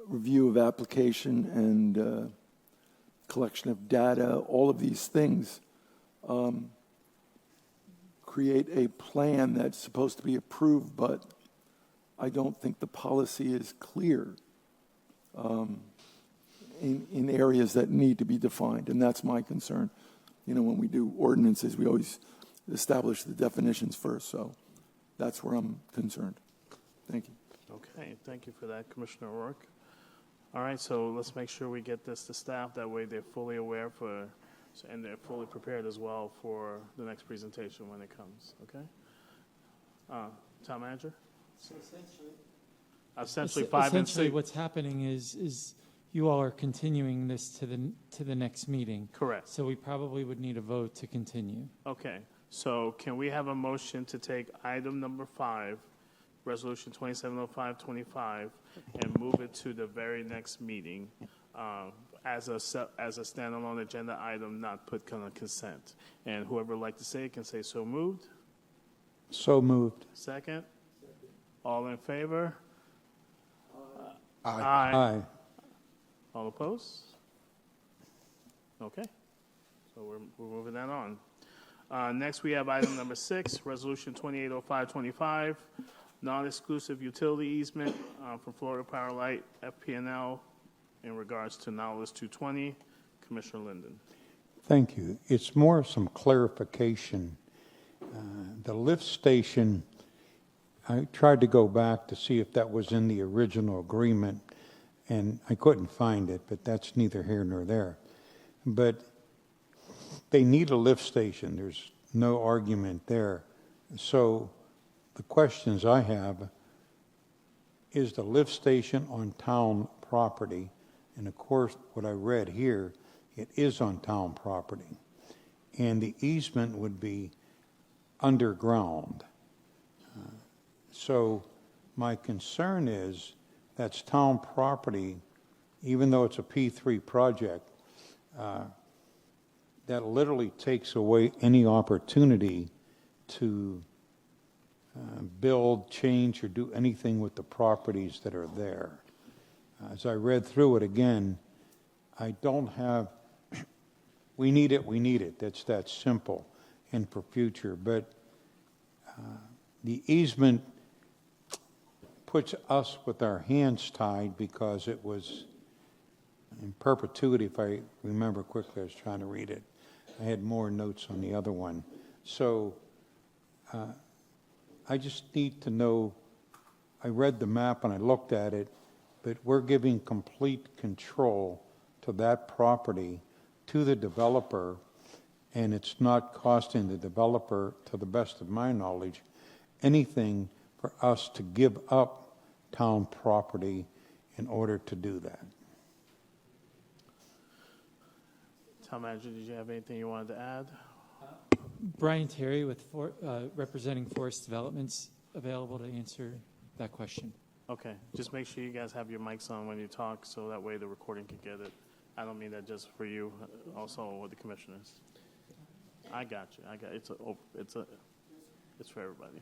review of application and collection of data, all of these things create a plan that's supposed to be approved, but I don't think the policy is clear in areas that need to be defined, and that's my concern. When we do ordinances, we always establish the definitions first, so that's where I'm concerned. Thank you. Okay, thank you for that, Commissioner O'Rourke. All right, so let's make sure we get this to staff. That way they're fully aware and they're fully prepared as well for the next presentation when it comes, okay? Town Manager? So Essentially 5 and 6. what's happening is you all are continuing this to the next meeting. Correct. So we probably would need a vote to continue. Okay, so can we have a motion to take item number 5, Resolution 270525, and move it to the very next meeting as a standalone agenda item, not put on consent? And whoever would like to say it can say so moved. So moved. Second? All in favor? Aye. Aye. All opposed? Okay, so we're moving that on. Next, we have item number 6, Resolution 280525, non-exclusive utility easement from Florida Power Light FPNL in regards to Nautilus 220. Commissioner Linden. Thank you. It's more some clarification. The lift station, I tried to go back to see if that was in the original agreement, and I couldn't find it, but that's neither here nor there. But they need a lift station. There's no argument there. So the questions I have, is the lift station on town property? And of course, what I read here, it is on town property. And the easement would be underground. So my concern is that's town property, even though it's a P3 project, that literally takes away any opportunity to build, change, or do anything with the properties that are there. As I read through it again, I don't have, we need it, that's that simple, and for future, but the easement puts us with our hands tied because it was in perpetuity, if I remember quickly. I was trying to read it. I had more notes on the other one. So I just need to know, I read the map and I looked at it, but we're giving complete control to that property to the developer, and it's not costing the developer, to the best of my knowledge, anything for us to give up town property in order to do that. Town Manager, did you have anything you wanted to add? Brian Terry with representing Forest Developments, available to answer that question. Okay, just make sure you guys have your mics on when you talk, so that way the recording can get it. I don't mean that just for you, also with the commissioners. I got you. It's for everybody.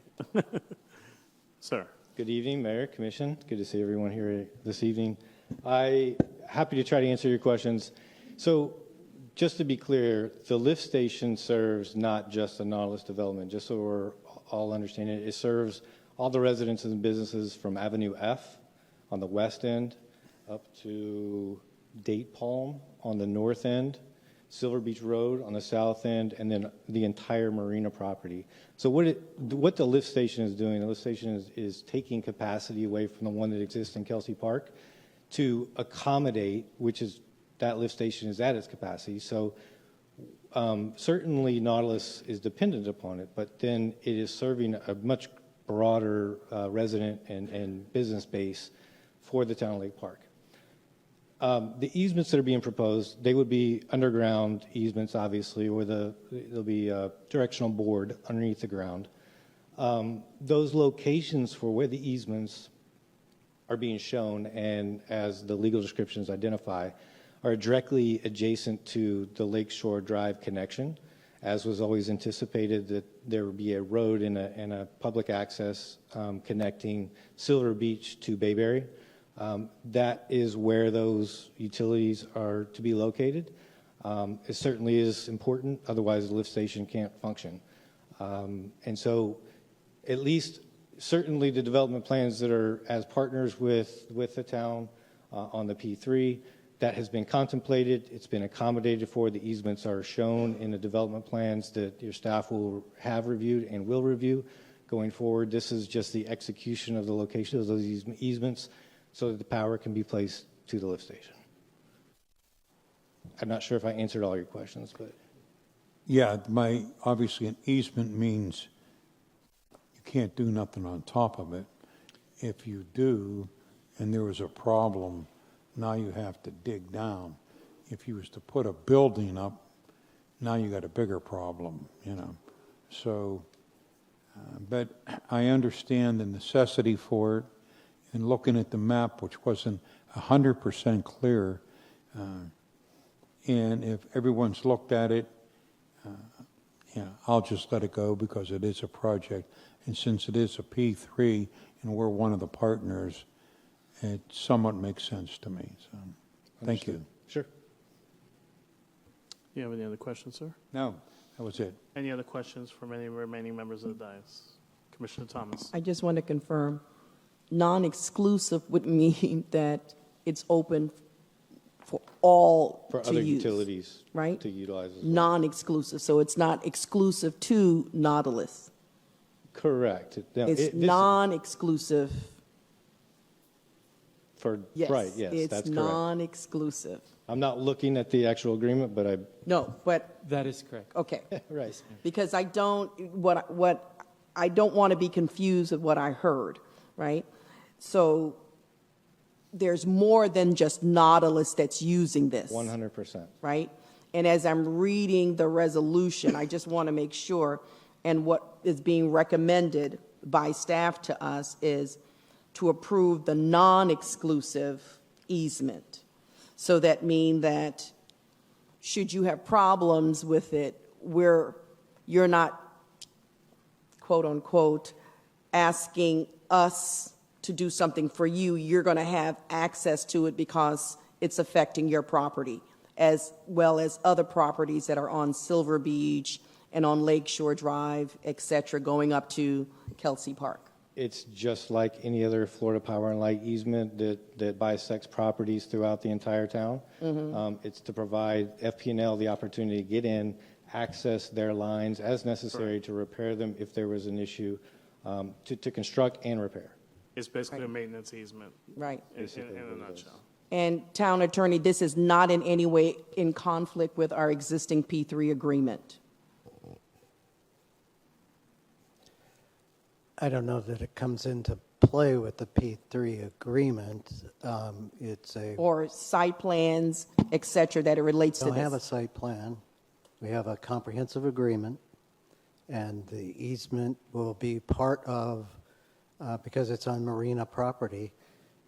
Sir. Good evening, Mayor, Commission. Good to see everyone here this evening. I'm happy to try to answer your questions. So, just to be clear, the lift station serves not just the Nautilus development, just so we're all understanding it. It serves all the residences and businesses from Avenue F on the west end up to Date Palm on the north end, Silver Beach Road on the south end, and then the entire marina property. So what the lift station is doing, the lift station is taking capacity away from the one that exists in Kelsey Park to accommodate, which is that lift station is at its capacity. So certainly Nautilus is dependent upon it, but then it is serving a much broader resident and business base for the town of Lake Park. The easements that are being proposed, they would be underground easements, obviously, or there'll be a directional board underneath the ground. Those locations for where the easements are being shown, and as the legal descriptions identify, are directly adjacent to the Lakeshore Drive connection, as was always anticipated that there would be a road and a public access connecting Silver Beach to Bayberry. That is where those utilities are to be located. It certainly is important, otherwise the lift station can't function. And so at least certainly the development plans that are as partners with the town on the P3, that has been contemplated, it's been accommodated for. The easements are shown in the development plans that your staff will have reviewed and will review going forward. This is just the execution of the location of those easements so that the power can be placed to the lift station. I'm not sure if I answered all your questions, but. Yeah, obviously an easement means you can't do nothing on top of it. If you do, and there was a problem, now you have to dig down. If you was to put a building up, now you got a bigger problem, So, but I understand the necessity for it, and looking at the map, which wasn't 100% clear, and if everyone's looked at it, I'll just let it go because it is a project. And since it is a P3 and we're one of the partners, it somewhat makes sense to me. So, thank you. Sure. You have any other questions, sir? No, That was it. Any other questions from any remaining members of the dais? Commissioner Thomas? I just want to confirm, non-exclusive would mean that it's open for all For to other use, utilities right? to utilize as well. Non-exclusive, so it's not exclusive to Nautilus. Correct. Now, It's this- non-exclusive. Yes, Right, yes, it's that's correct. non-exclusive. I'm not looking at the actual agreement, but No, but That is correct. okay. right. Because I don't I don't want to be confused with what I heard, right? So there's more than just Nautilus that's using this. 100%. Right? And as I'm reading the resolution, I just want to make sure, and what is being recommended by staff to us is to approve the non-exclusive easement. So that means that should you have problems with it, where you're not, quote unquote, asking us to do something for you, you're going to have access to it because it's affecting your property, as well as other properties that are on Silver Beach and on Lakeshore Drive, et cetera, going up to Kelsey Park. It's just like any other Florida Power and Light easement that bisects properties throughout the entire town. It's to provide FP&L the opportunity to get in, access their lines as necessary to repair them if there was an issue, to construct and repair. It's basically a maintenance easement. Right. In a nutshell. And Town Attorney, this is not in any way in conflict with our existing P3 agreement. I don't know that it comes into play with the P3 agreement. It's a. Or site plans, et cetera, that it relates to We this. don't have a site plan. We have a comprehensive agreement, and the easement will be part of, because it's on marina property,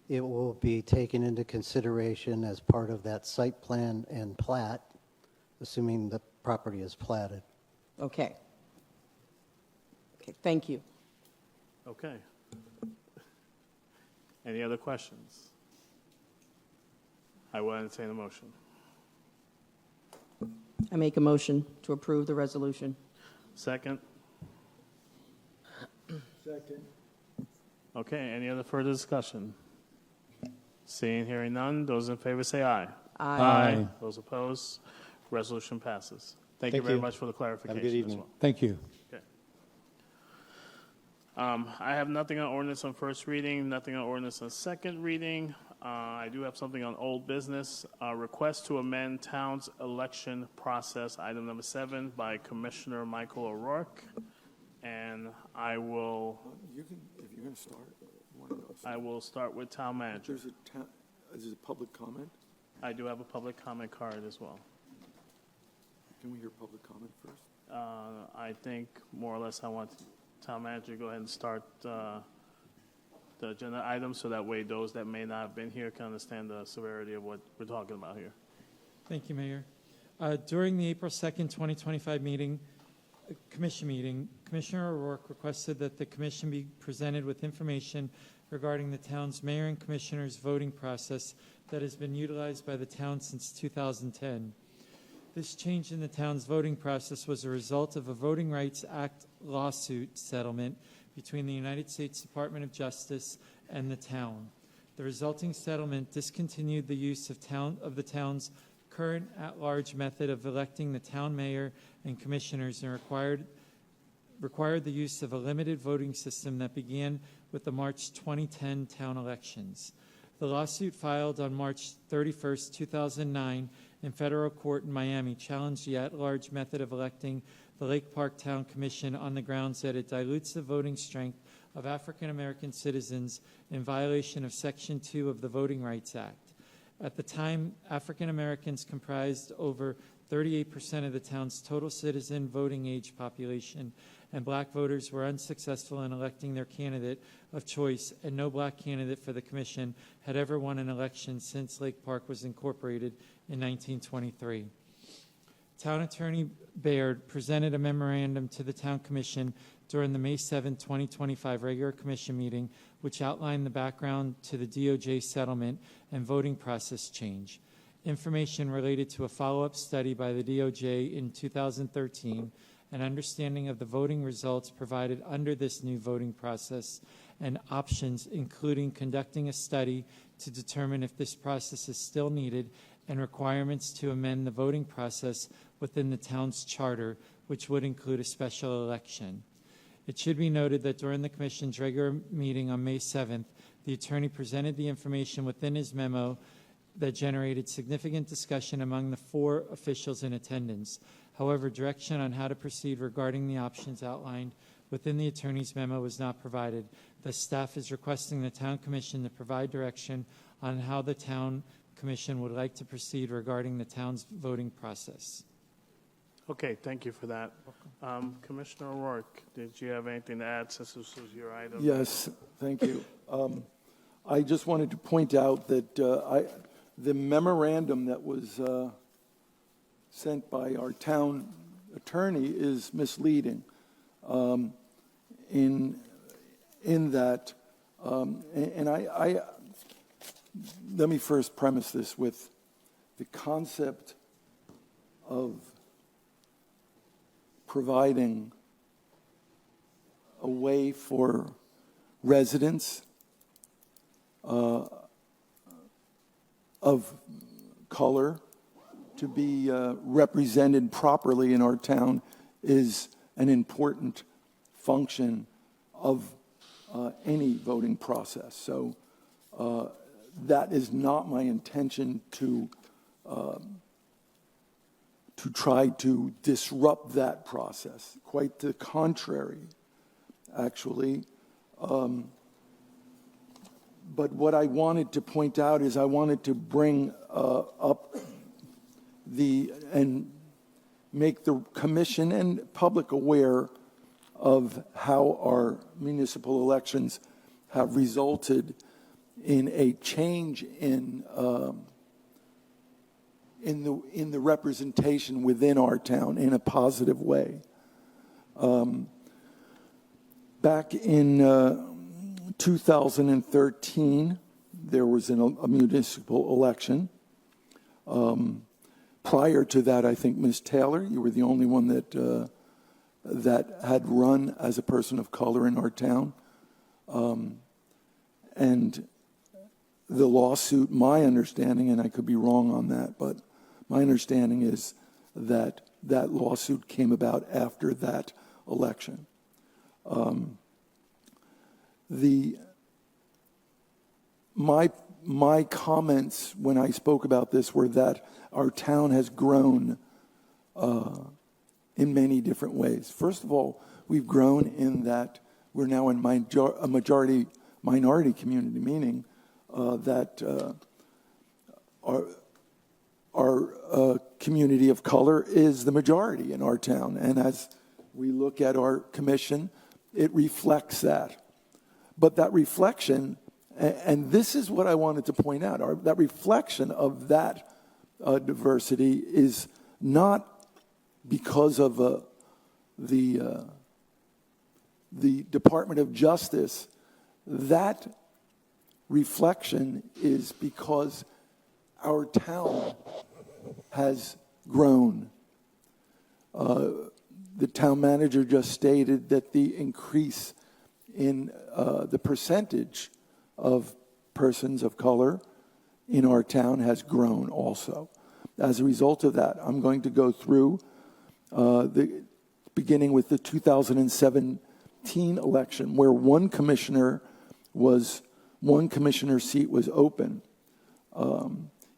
it will be taken into consideration as part of that site plan and plat, assuming the property is platted. Okay. Okay, thank you. Okay. Any other questions? I will entertain a motion. I make a motion to approve the resolution. Second? Second. Okay, any other further discussion? Seeing, hearing none, those in favor say aye. Aye. Aye. Those opposed, resolution passes. Thank you Thank very you. much for the clarification. Have a good as evening. well. Thank you. Okay. I have nothing on ordinance on first reading, nothing on ordinance on second reading. I do have something on old business. Request to amend town's election process, item number 7, by Commissioner Michael O'Rourke. And I will, You can, if you're going to start, you want to go. I will start with town manager. There's a public comment. I do have a public comment card as well. Can we hear public comment first? I think more or less I want town manager to go ahead and start the agenda items so that way those that may not have been here can understand the severity of what we're talking about here. Thank you, Mayor. During the April 2nd, 2025 commission meeting, Commissioner O'Rourke requested that the commission be presented with information regarding the town's mayor and commissioners' voting process that has been utilized by the town since 2010. This change in the town's voting process was a result of a Voting Rights Act lawsuit settlement between the United States Department of Justice and the town. The resulting settlement discontinued the use of the town's current at-large method of electing the town mayor and commissioners and required the use of a limited voting system that began with the March 2010 town elections. The lawsuit filed on March 31st, 2009 in federal court in Miami challenged the at-large method of electing the Lake Park Town Commission on the grounds that it dilutes the voting strength of African American citizens in violation of Section 2 of the Voting Rights Act. At the time, African Americans comprised over 38% of the town's total citizen voting age population, and black voters were unsuccessful in electing their candidate of choice, and no black candidate for the commission had ever won an election since Lake Park was incorporated in 1923. Town Attorney Baird presented a memorandum to the Town Commission during the May 7, 2025 regular commission meeting, which outlined the background to the DOJ settlement and voting process change. information related to a follow-up study by the DOJ in 2013, an understanding of the voting results provided under this new voting process, and options, including conducting a study to determine if this process is still needed, and requirements to amend the voting process within the town's charter, which would include a special election. It should be noted that during the Commission's regular meeting on May 7th, the attorney presented the information within his memo that generated significant discussion among the 4 officials in attendance. However, direction on how to proceed regarding the options outlined within the attorney's memo was not provided. The staff is requesting the Town Commission to provide direction on how the Town Commission would like to proceed regarding the town's voting process. Okay, thank you for that. Commissioner O'Rourke, did you have anything to add since this was your item? Yes, thank you. I just wanted to point out that the memorandum that was sent by our town attorney is misleading in that, and I let me first premise this with the concept of providing a way for residents of color to be represented properly in our town is an important function of any voting process. So that is not my intention to try to disrupt that process. Quite the contrary, actually. But what I wanted to point out is I wanted to bring up and make the commission and public aware of how our municipal elections have resulted in a change in the representation within our town in a positive way. Back in 2013, there was a municipal election. Prior to that, I think, Ms. Taylor, you were the only one that had run as a person of color in our town. And the lawsuit, my understanding, and I could be wrong on that, but my understanding is that that lawsuit came about after that election. My comments when I spoke about this were that our town has grown in many different ways. First of all, we've grown in that we're now in a majority minority community, meaning that our community of color is the majority in our town. And as we look at our commission, it reflects that. But that reflection, and this is what I wanted to point out, that reflection of that diversity is not because of the Department of Justice. That reflection is because our town has grown. The town manager just stated that the increase in the percentage of persons of color in our town has grown also. As a result of that, I'm going to go through beginning with the 2017 election, where one commissioner seat was open.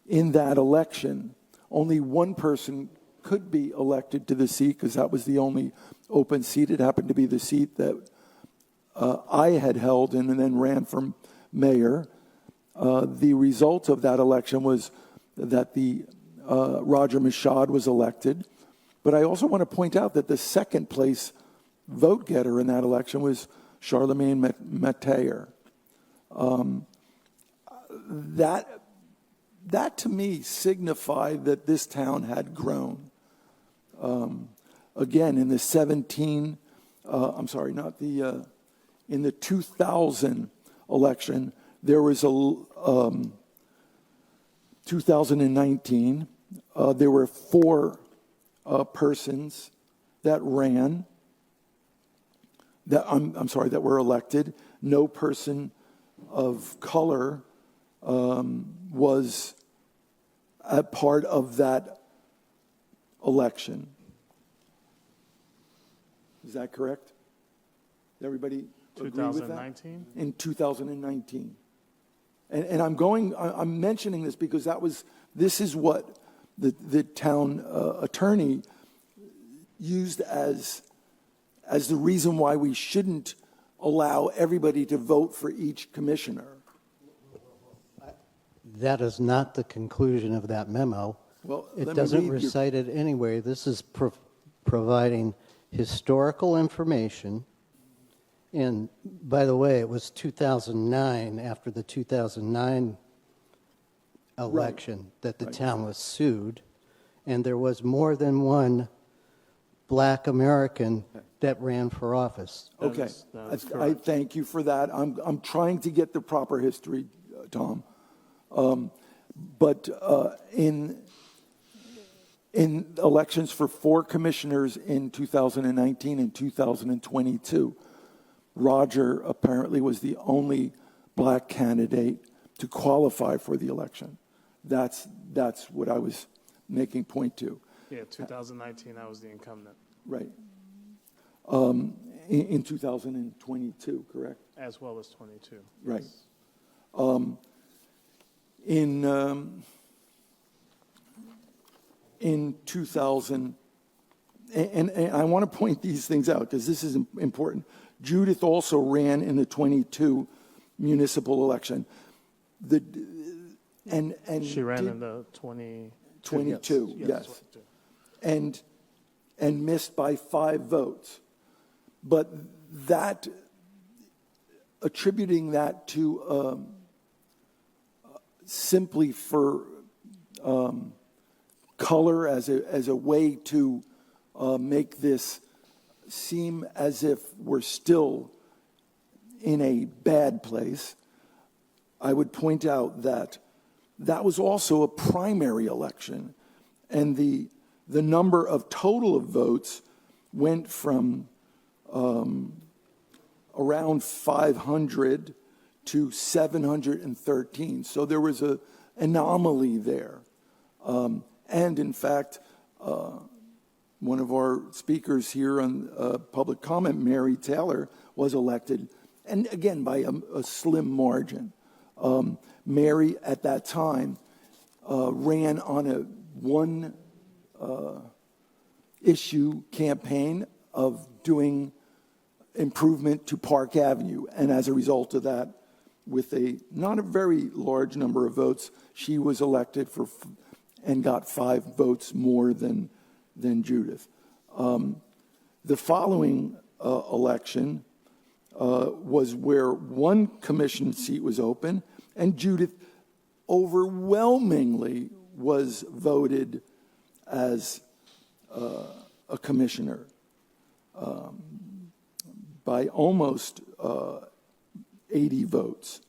In that election, only one person could be elected to the seat because that was the only open seat. It happened to be the seat that I had held and then ran for mayor. The result of that election was that Roger Michaud was elected. But I also want to point out that the second place vote getter in that election was Charlemagne Mateer. That to me signified that this town had grown. Again, in the 2000 election, there was 2019, there were 4 persons that ran, that were elected. No person of color was a part of that election. Is that correct? Everybody agree with that? 2019? In 2019. And I'm mentioning this because this is what the town attorney used as the reason why we shouldn't allow everybody to vote for each commissioner. That is not the conclusion of that memo. Well, It let me doesn't read your- recite it anywhere. This is providing historical information. And by the way, it was 2009, after the 2009 election, that the town was sued. And there was more than one black American that ran for office. Okay, I thank you for that. I'm trying to get the proper history, Tom. But in elections for 4 commissioners in 2019 and 2022, Roger apparently was the only black candidate to qualify for the election. That's what I was making point to. Yeah, 2019, I was the incumbent, Right. In 2022, correct? as well as 22. Right. Yes. In 2000, and I want to point these things out because this is important. Judith also ran in the 22 municipal election. She ran in the 22, yes. 22. And missed by 5 votes. But attributing that to simply for color as a way to make this seem as if we're still in a bad place, I would point out that was also a primary election, and the number of total of votes went from around 500 to 713. So there was an anomaly there. And in fact, one of our speakers here on public comment, Mary Taylor, was elected, and again, by a slim margin. Mary, at that time, ran on a one-issue campaign of doing improvement to Park Avenue. And as a result of that, with not a very large number of votes, she was elected and got 5 votes more than Judith. The following election was where one commission seat was open, and Judith overwhelmingly was voted as a commissioner by almost 80 votes.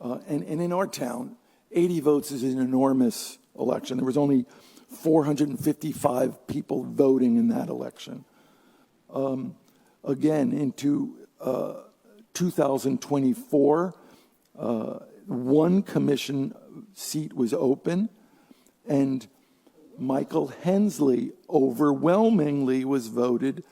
And in our town, 80 votes is an enormous election. There was only 455 people voting in that election. Again, into 2024, one commission seat was open, and Michael Hensley overwhelmingly was voted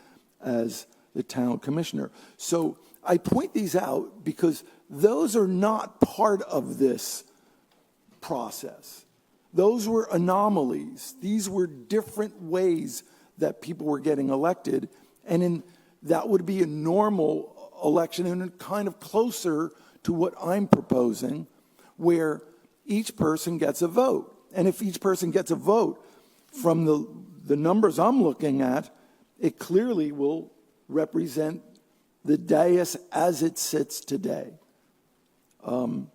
as the town commissioner. So I point these out because those are not part of this process. Those were anomalies. These were different ways that people were getting elected, and that would be a normal election and kind of closer to what I'm proposing, where each person gets a vote. And if each person gets a vote, from the numbers I'm looking at, it clearly will represent the dais as it sits today. Then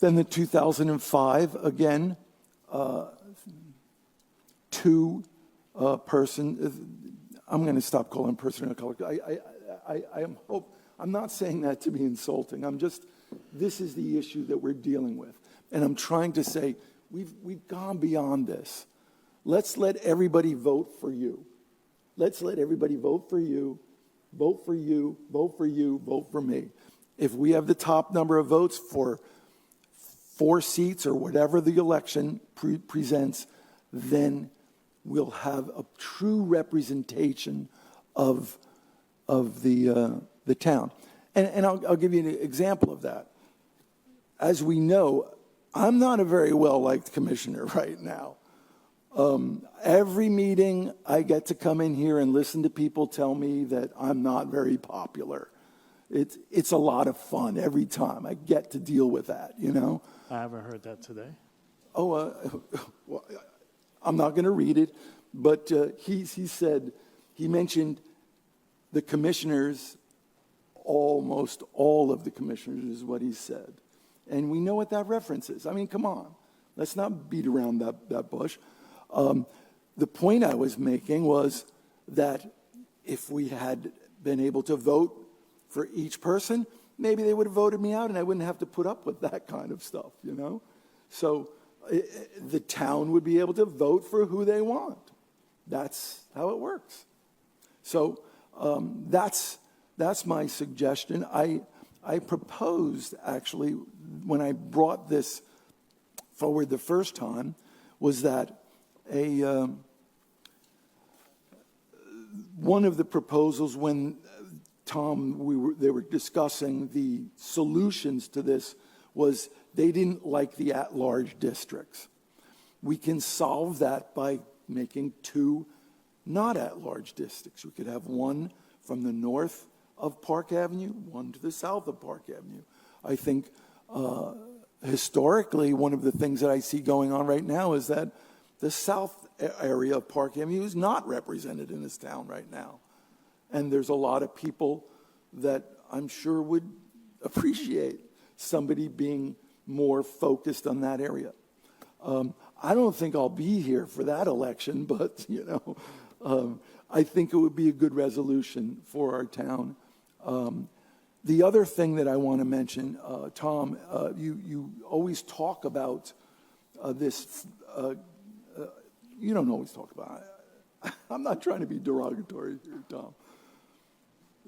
the 2005, again, 2 person. I'm going to stop calling person of color. I'm not saying that to be insulting. This is the issue that we're dealing with. And I'm trying to say, we've gone beyond this. Let's let everybody vote for you. Let's let everybody vote for you, vote for you, vote for you, vote for me. If we have the top number of votes for 4 seats or whatever the election presents, then we'll have a true representation of the town. And I'll give you an example of that. As we know, I'm not a very well-liked commissioner right now. Every meeting, I get to come in here and listen to people tell me that I'm not very popular. It's a lot of fun every time I get to deal with that, you know? I haven't heard that today. Well, I'm not going to read it, but he mentioned the commissioners, almost all of the commissioners is what he said. And we know what that reference is. I mean, come on. Let's not beat around that bush. The point I was making was that if we had been able to vote for each person, maybe they would have voted me out and I wouldn't have to put up with that kind of stuff, you know? So the town would be able to vote for who they want. That's how it works. So that's my suggestion. I proposed, actually, when I brought this forward the first time, was that one of the proposals when Tom, they were discussing the solutions to this was they didn't like the at-large districts. We can solve that by making 2 not at-large districts. We could have one from the north of Park Avenue, one to the south of Park Avenue. I think historically, one of the things that I see going on right now is that the south area of Park Avenue is not represented in this town right now. And there's a lot of people that I'm sure would appreciate somebody being more focused on that area. I don't think I'll be here for that election, but, you know, I think it would be a good resolution for our town. The other thing that I want to mention, Tom, you always talk about this. You don't always talk about it. I'm not trying to be derogatory here, Tom.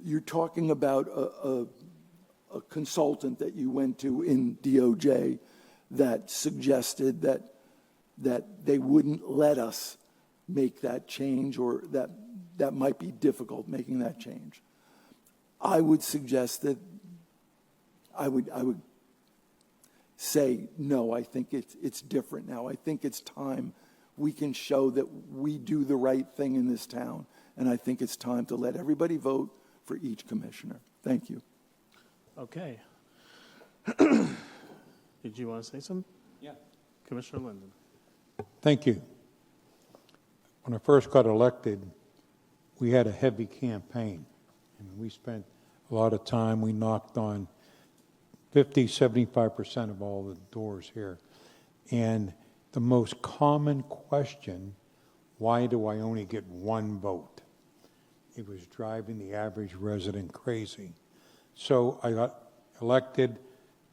You're talking about a consultant that you went to in DOJ that suggested that they wouldn't let us make that change, or that might be difficult making that change. I would suggest that I would say no. I think it's different now. I think it's time we can show that we do the right thing in this town, and I think it's time to let everybody vote for each commissioner. Thank you. Okay. Did you want to say something? Yeah. Commissioner Linden. Thank you. When I first got elected, we had a heavy campaign. I mean, we spent a lot of time. We knocked on 75% of all the doors here. And the most common question, why do I only get 1 vote? It was driving the average resident crazy. So I got elected.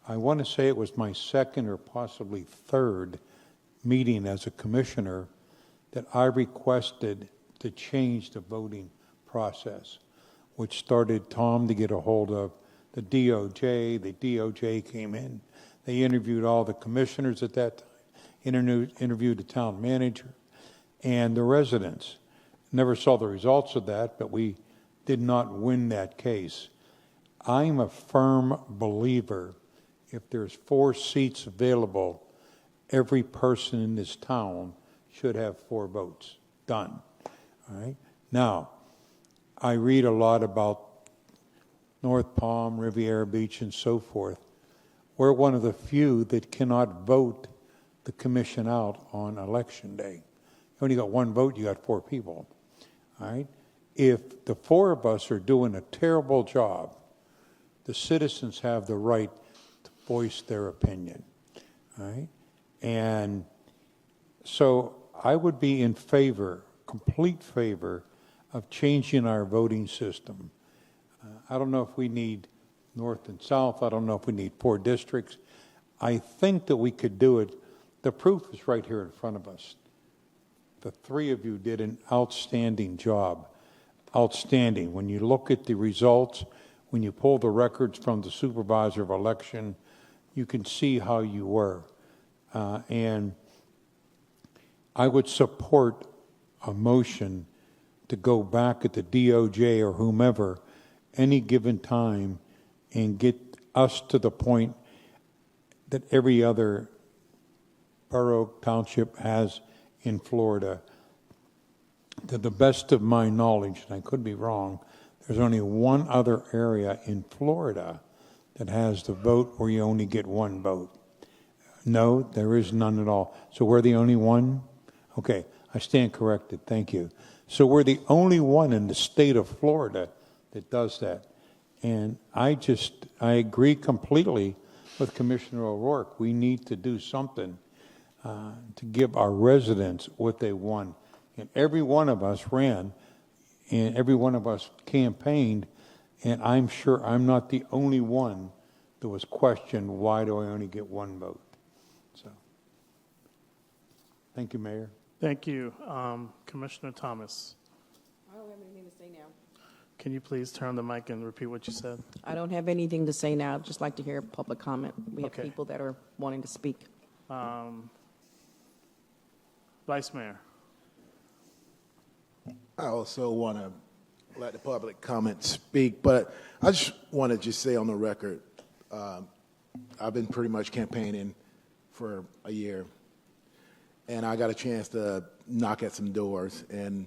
I want to say it was my 2nd or possibly 3rd meeting as a commissioner that I requested to change the voting process, which started Tom to get a hold of the DOJ. The DOJ came in. They interviewed all the commissioners at that time, interviewed the town manager and the residents. Never saw the results of that, but we did not win that case. I'm a firm believer if there's 4 seats available, every person in this town should have 4 votes. Done. All right? Now, I read a lot about North Palm, Riviera Beach, and so forth. We're one of the few that cannot vote the commission out on election day. You only got 1 vote, you got 4 people. All right? If the 4 of us are doing a terrible job, the citizens have the right to voice their opinion. All right? And so I would be in favor, complete favor, of changing our voting system. I don't know if we need north and south. I don't know if we need 4 districts. I think that we could do it. The proof is right here in front of us. The three of you did an outstanding job. Outstanding. When you look at the results, when you pull the records from the supervisor of election, you can see how you were. And I would support a motion to go back at the DOJ or whomever any given time and get us to the point that every other borough township has in Florida. To the best of my knowledge, and I could be wrong, there's only one other area in Florida that has the vote where you only get one vote. No, there is none at all. So we're the only one? Okay, I stand corrected. Thank you. So we're the only one in the state of Florida that does that. And I agree completely with Commissioner O'Rourke. We need to do something to give our residents what they want. And every one of us ran, and every one of us campaigned, and I'm sure I'm not the only one that was questioned, why do I only get one vote? So, thank you, Mayor. Thank you. Commissioner Thomas, I don't have anything to say now. can you please turn the mic and repeat what you said? I don't have anything to say now. I'd just like to hear public comment. We have Okay. people that are wanting to speak. Vice Mayor. I also want to let the public comment speak, but I just want to just say on the record, I've been pretty much campaigning for a year, and I got a chance to knock at some doors and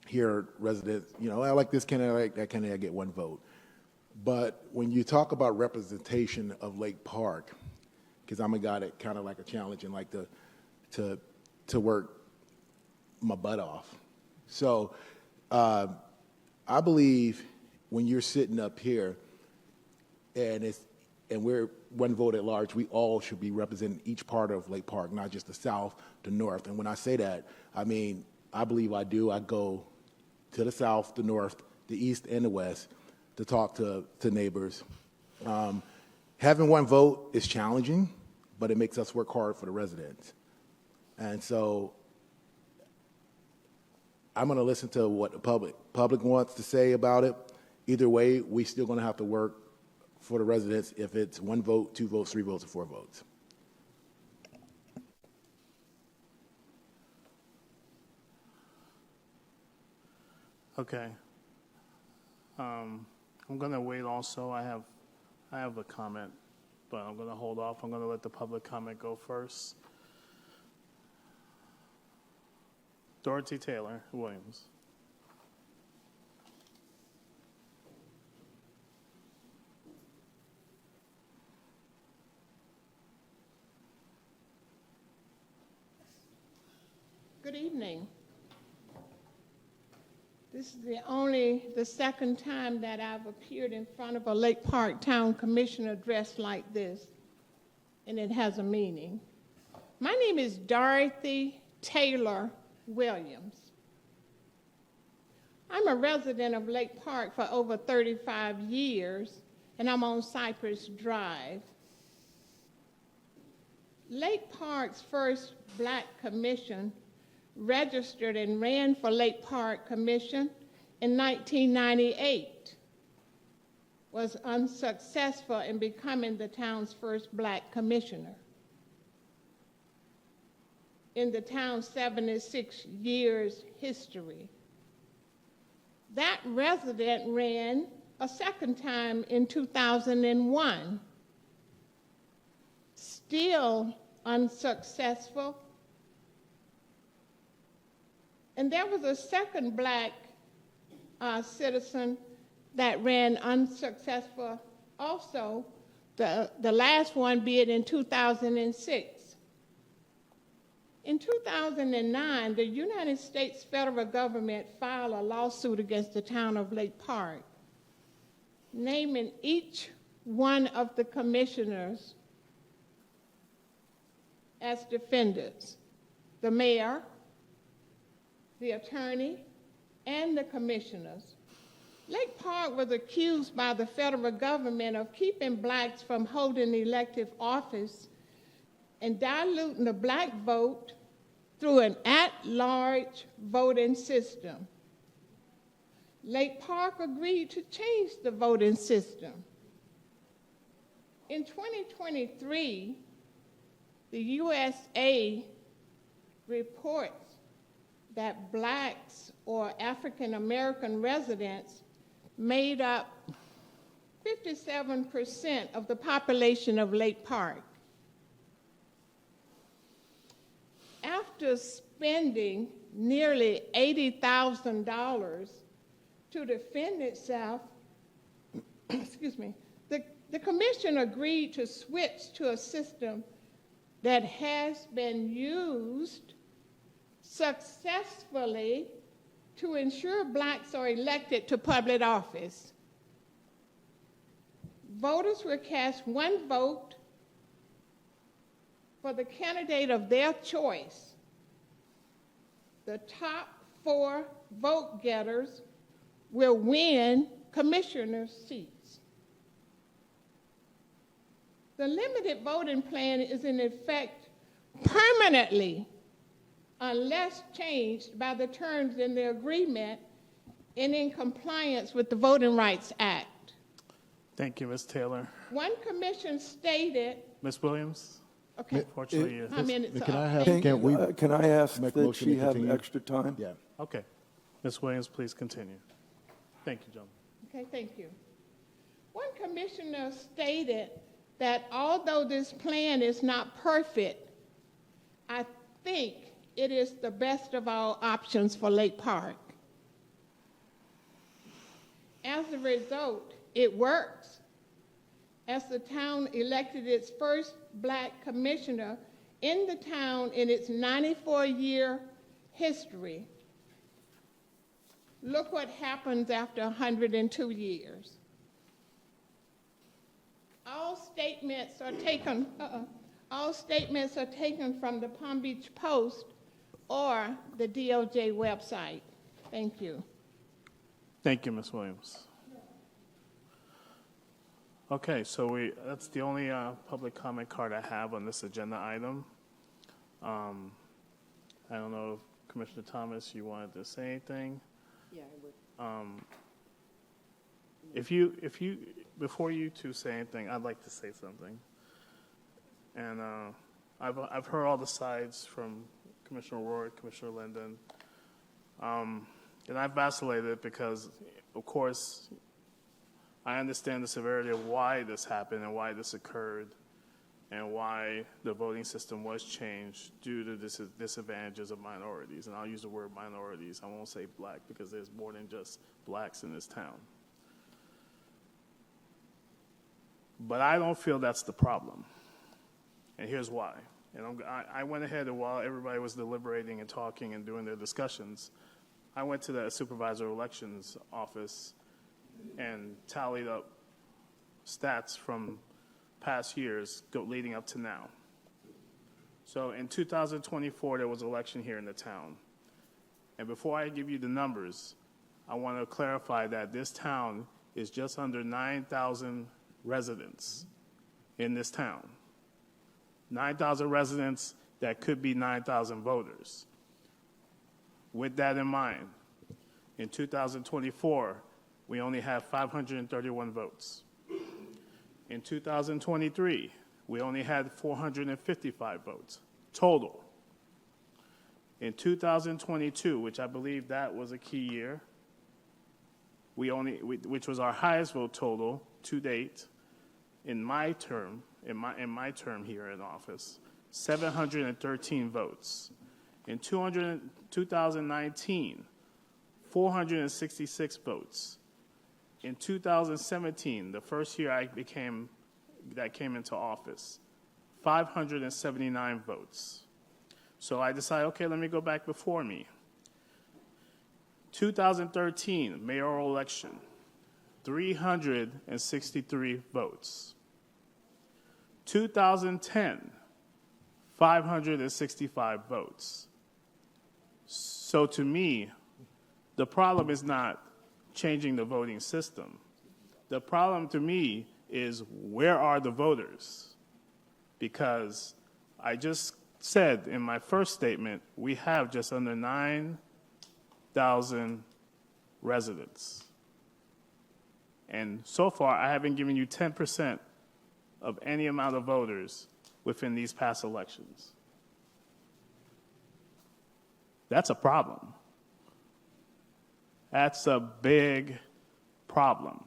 hear residents, I like this candidate, I like that candidate, I get one vote. But when you talk about representation of Lake Park, because I'm a guy that kind of like a challenge and like to work my butt off. So I believe when you're sitting up here and we're one vote at large, we all should be representing each part of Lake Park, not just the south, the north. And when I say that, I mean, I believe I do. I go to the south, the north, the east, and the west to talk to neighbors. Having one vote is challenging, but it makes us work hard for the residents. And so I'm going to listen to what the public wants to say about it. Either way, we still going to have to work for the residents if it's one vote, two votes, three votes, or four votes. Okay. I'm going to wait also. I have a comment, but I'm going to hold off. I'm going to let the public comment go first. Dorothy Taylor Williams. Good evening. This is the second time that I've appeared in front of a Lake Park Town Commissioner dressed like this, and it has a meaning. My name is Dorothy Taylor Williams. I'm a resident of Lake Park for over 35 years, and I'm on Cypress Drive. Lake Park's first Black commission registered and ran for Lake Park Commission in 1998, was unsuccessful in becoming the town's first Black commissioner. In the town's 76 years history. That resident ran a second time in 2001, still unsuccessful. And there was a second Black citizen that ran unsuccessful also, the last one being in 2006. In 2009, the United States federal government filed a lawsuit against the town of Lake Park, naming each one of the commissioners as defendants, the mayor, the attorney, and the commissioners. Lake Park was accused by the federal government of keeping Blacks from holding elective office and diluting the black vote through an at-large voting system. Lake Park agreed to change the voting system. In 2023, the USA reports that blacks or African American residents made up 57% of the population of Lake Park. After spending nearly $80,000 to defend itself, excuse me, the commission agreed to switch to a system that has been used successfully to ensure blacks are elected to public office. Voters will cast one vote for the candidate of their choice. The top 4 vote getters will win commissioner seats. The limited voting plan is in effect permanently unless changed by the terms in the agreement and in compliance with the Voting Rights Act. Thank you, Ms. Taylor. One commission stated. Ms. Williams? Okay. Unfortunately, How minutes Can I up? have, Thank can we? Can I ask make a that motion she to have continue? extra time? Yeah. Okay. Ms. Williams, please continue. Thank you, gentlemen. Okay, thank you. One commissioner stated that although this plan is not perfect, I think it is the best of all options for Lake Park. As a result, it works, as the town elected its first black commissioner in the town in its 94-year history. Look what happens after 102 years. All statements are taken from the Palm Beach Post or the DOJ website. Thank you. Thank you, Ms. Williams. Okay, so that's the only public comment card I have on this agenda item. I don't know if Commissioner Thomas, you wanted to say anything? Yeah, I would. If you, before you two say anything, I'd like to say something. And I've heard all the sides from Commissioner O'Rourke, Commissioner Linden, and I've vacillated because, of course, I understand the severity of why this happened and why this occurred and why the voting system was changed due to disadvantages of minorities. And I'll use the word minorities. I won't say black because there's more than just blacks in this town. But I don't feel that's the problem. And here's why. And I went ahead, and while everybody was deliberating and talking and doing their discussions, I went to the supervisor of elections office and tallied up stats from past years leading up to now. So in 2024, there was an election here in the town. And before I give you the numbers, I want to clarify that this town is just under 9,000 residents in this town. 9,000 residents that could be 9,000 voters. With that in mind, in 2024, we only have 531 votes. In 2023, we only had 455 votes total. In 2022, which I believe that was a key year, which was our highest vote total to date in my term here in office, 713 votes. In 2019, 466 votes. In 2017, the first year I came into office, 579 votes. So I decided, okay, let me go back before me. 2013, mayoral election, 363 votes. 2010, 565 votes. So to me, the problem is not changing the voting system. The problem to me is where are the voters? Because I just said in my first statement, we have just under 9,000 residents. And so far, I haven't given you 10% of any amount of voters within these past elections. That's a problem. That's a big problem.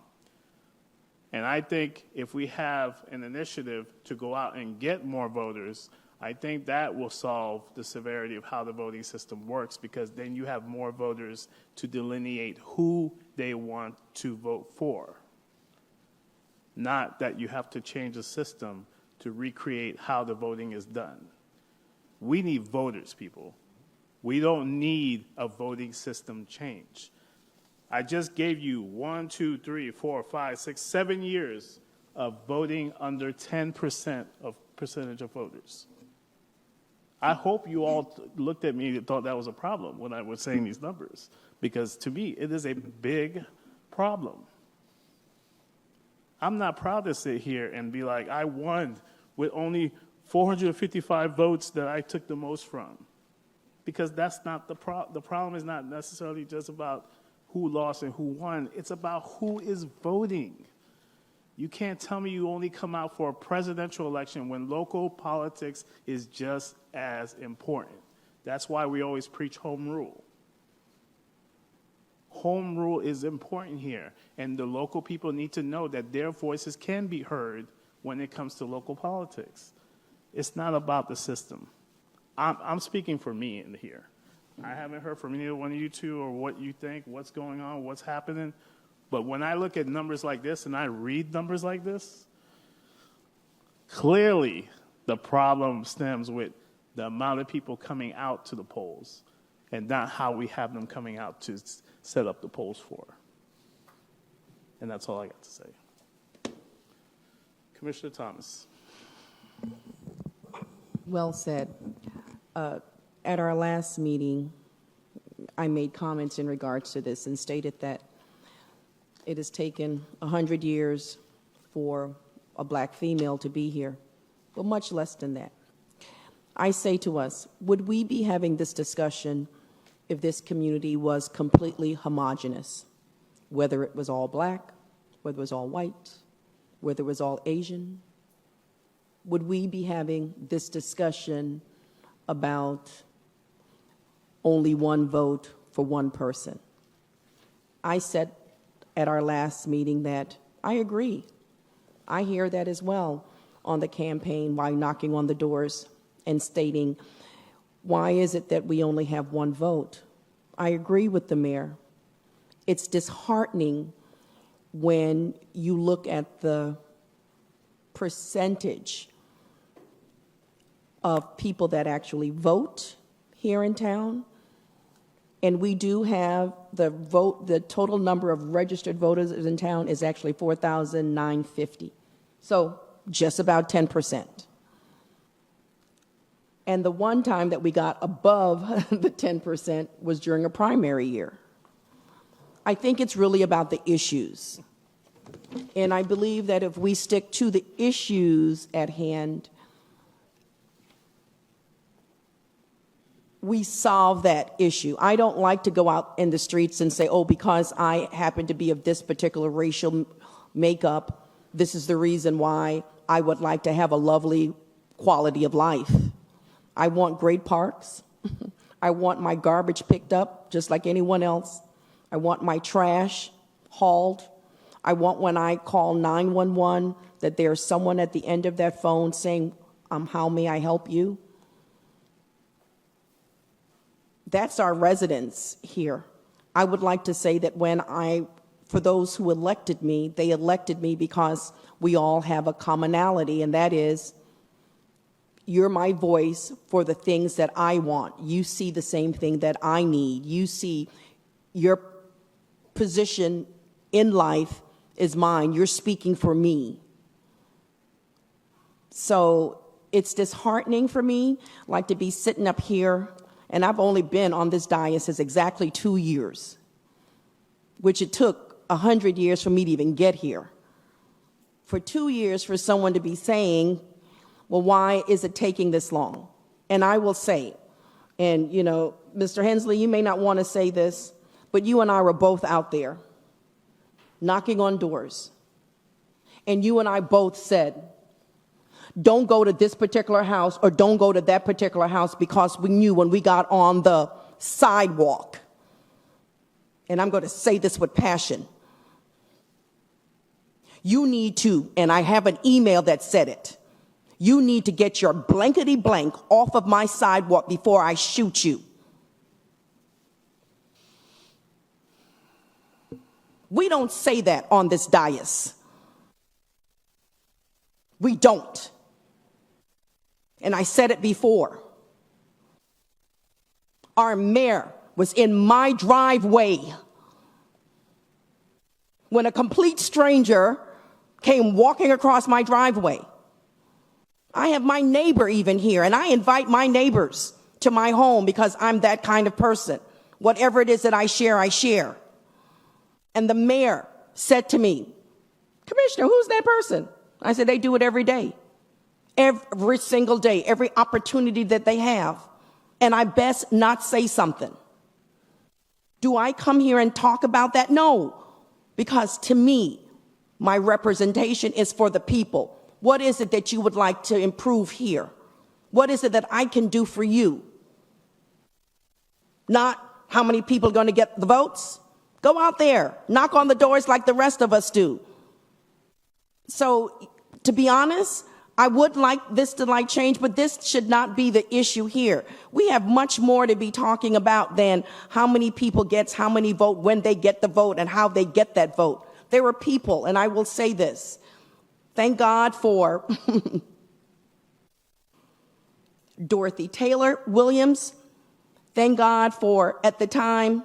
And I think if we have an initiative to go out and get more voters, I think that will solve the severity of how the voting system works, because then you have more voters to delineate who they want to vote for. Not that you have to change the system to recreate how the voting is done. We need voters, people. We don't need a voting system change. I just gave you 1, 2, 3, 4, 5, 6, 7 years of voting under 10% of percentage of voters. I hope you all looked at me and thought that was a problem when I was saying these numbers, because to me, it is a big problem. I'm not proud to sit here and be like, I won with only 455 votes that I took the most from, because that's not the problem. The problem is not necessarily just about who lost and who won. It's about who is voting. You can't tell me you only come out for a presidential election when local politics is just as important. That's why we always preach home rule. Home rule is important here, and the local people need to know that their voices can be heard when it comes to local politics. It's not about the system. I'm speaking for me in here. I haven't heard from either one of you two or what you think, what's going on, what's happening. But when I look at numbers like this and I read numbers like this, clearly the problem stems with the amount of people coming out to the polls and not how we have them coming out to set up the polls for. And that's all I got to say. Commissioner Thomas. Well said. At our last meeting, I made comments in regards to this and stated that it has taken 100 years for a black female to be here, but much less than that. I say to us, would we be having this discussion if this community was completely homogenous, whether it was all black, whether it was all white, whether it was all Asian? Would we be having this discussion about only one vote for one person? I said at our last meeting that I agree. I hear that as well on the campaign by knocking on the doors and stating, why is it that we only have one vote? I agree with the mayor. It's disheartening when you look at the percentage of people that actually vote here in town. And we do have the total number of registered voters in town is actually 4,950. So just about 10%. And the one time that we got above the 10% was during a primary year. I think it's really about the issues. And I believe that if we stick to the issues at hand, we solve that issue. I don't like to go out in the streets and say, oh, because I happen to be of this particular racial makeup, this is the reason why I would like to have a lovely quality of life. I want great parks. I want my garbage picked up just like anyone else. I want my trash hauled. I want when I call 911 that there's someone at the end of that phone saying, how may I help you? That's our residents here. I would like to say that for those who elected me, they elected me because we all have a commonality, and that is, you're my voice for the things that I want. You see the same thing that I need. You see your position in life is mine. You're speaking for me. So it's disheartening for me, like to be sitting up here, and I've only been on this diocese exactly 2 years, which it took 100 years for me to even get here. For 2 years for someone to be saying, well, why is it taking this long? And I will say, and you know, Mr. Hensley, you may not want to say this, but you and I were both out there knocking on doors. And you and I both said, don't go to this particular house or don't go to that particular house, because we knew when we got on the sidewalk, and I'm going to say this with passion, you need to, and I have an email that said it, you need to get your blankety blank off of my sidewalk before I shoot you. We don't say that on this dais. We don't. And I said it before. Our mayor was in my driveway when a complete stranger came walking across my driveway. I have my neighbor even here, and I invite my neighbors to my home because I'm that kind of person. Whatever it is that I share, I share. And the mayor said to me, Commissioner, who's that person? I said, they do it every day. Every single day, every opportunity that they have. And I best not say something. Do I come here and talk about that? No, because to me, my representation is for the people. What is it that you would like to improve here? What is it that I can do for you? Not how many people are going to get the votes. Go out there, knock on the doors like the rest of us do. So, to be honest, I would like this to change, but this should not be the issue here. We have much more to be talking about than how many people gets how many vote, when they get the vote, and how they get that vote. There are people, and I will say this, thank God for Dorothy Taylor Williams. Thank God for, at the time,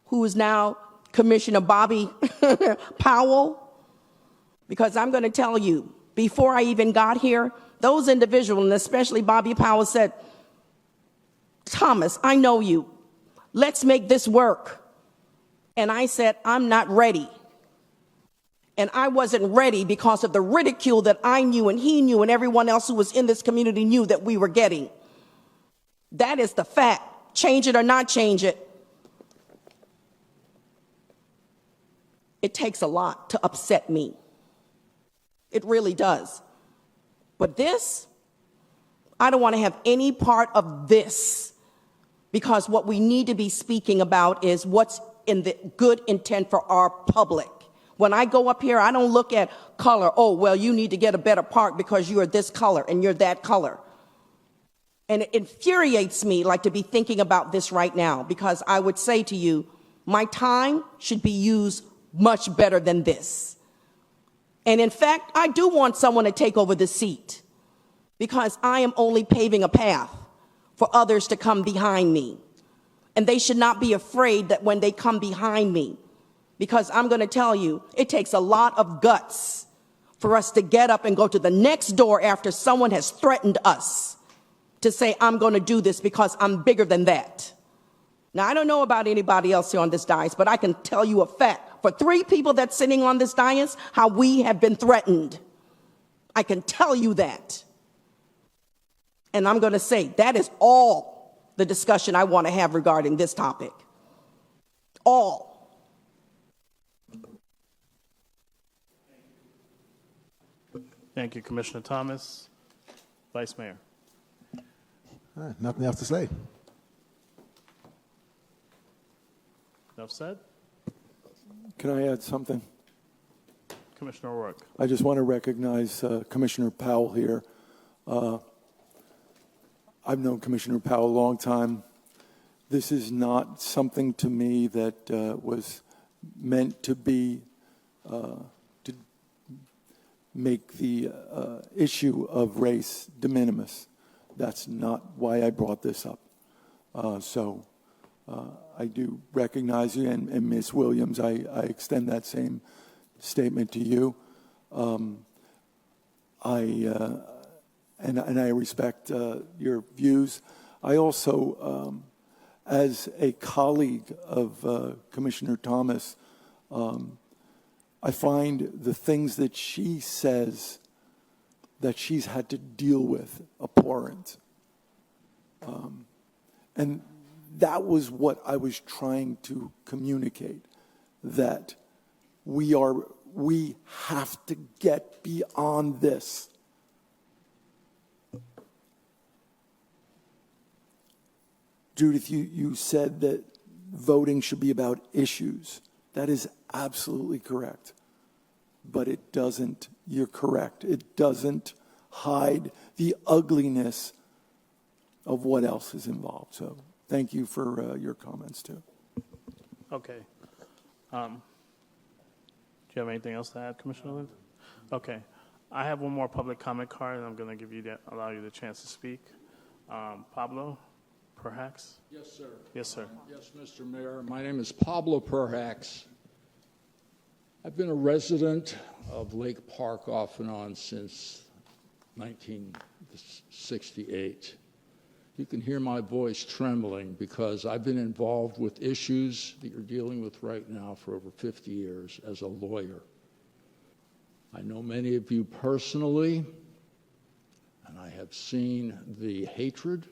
who is now Commissioner Bobby Powell. Because I'm going to tell you, before I even got here, those individuals, and especially Bobby Powell, said, Thomas, I know you. Let's make this work. And I said, I'm not ready. And I wasn't ready because of the ridicule that I knew and he knew and everyone else who was in this community knew that we were getting. That is the fact. Change it or not change it. It takes a lot to upset me. It really does. But this, I don't want to have any part of this, because what we need to be speaking about is what's in the good intent for our public. When I go up here, I don't look at color. Oh, well, you need to get a better park because you are this color and you're that color. And it infuriates me to be thinking about this right now, because I would say to you, my time should be used much better than this. And in fact, I do want someone to take over the seat, because I am only paving a path for others to come behind me. And they should not be afraid that when they come behind me, because I'm going to tell you, it takes a lot of guts for us to get up and go to the next door after someone has threatened us to say, I'm going to do this because I'm bigger than that. Now, I don't know about anybody else here on this dais, but I can tell you a fact. For 3 people that's sitting on this dais, how we have been threatened. I can tell you that. And I'm going to say that is all the discussion I want to have regarding this topic. All. Thank you, Commissioner Thomas. Vice Mayor. Nothing else to say. Enough said? Can I add something? Commissioner O'Rourke. I just want to recognize Commissioner Powell here. I've known Commissioner Powell a long time. This is not something to me that was meant to be, to make the issue of race de minimis. That's not why I brought this up. I do recognize you, and Ms. Williams, I extend that same statement to you. And I respect your views. I also, as a colleague of Commissioner Thomas, I find the things that she says that she's had to deal with abhorrent. And that was what I was trying to communicate, that we have to get beyond this. Judith, you said that voting should be about issues. That is absolutely correct. But it doesn't, you're correct, it doesn't hide the ugliness of what else is involved. So thank you for your comments too. Okay. Do you have anything else to add, Commissioner Lind? Okay. I have one more public comment card, and I'm going to allow you the chance to speak. Pablo, perhaps? Yes, sir. Yes, sir. Yes, Mr. Mayor. My name is Pablo Perhax. I've been a resident of Lake Park off and on since 1968. You can hear my voice trembling because I've been involved with issues that you're dealing with right now for over 50 years as a lawyer. I know many of you personally, and I have seen the hatred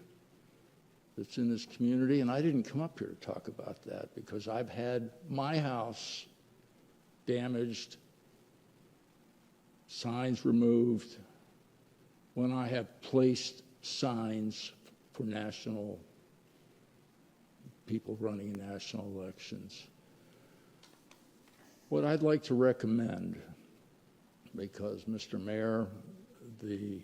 that's in this community, and I didn't come up here to talk about that because I've had my house damaged, signs removed, when I have placed signs for national people running in national elections. What I'd like to recommend, because Mr. Mayor, the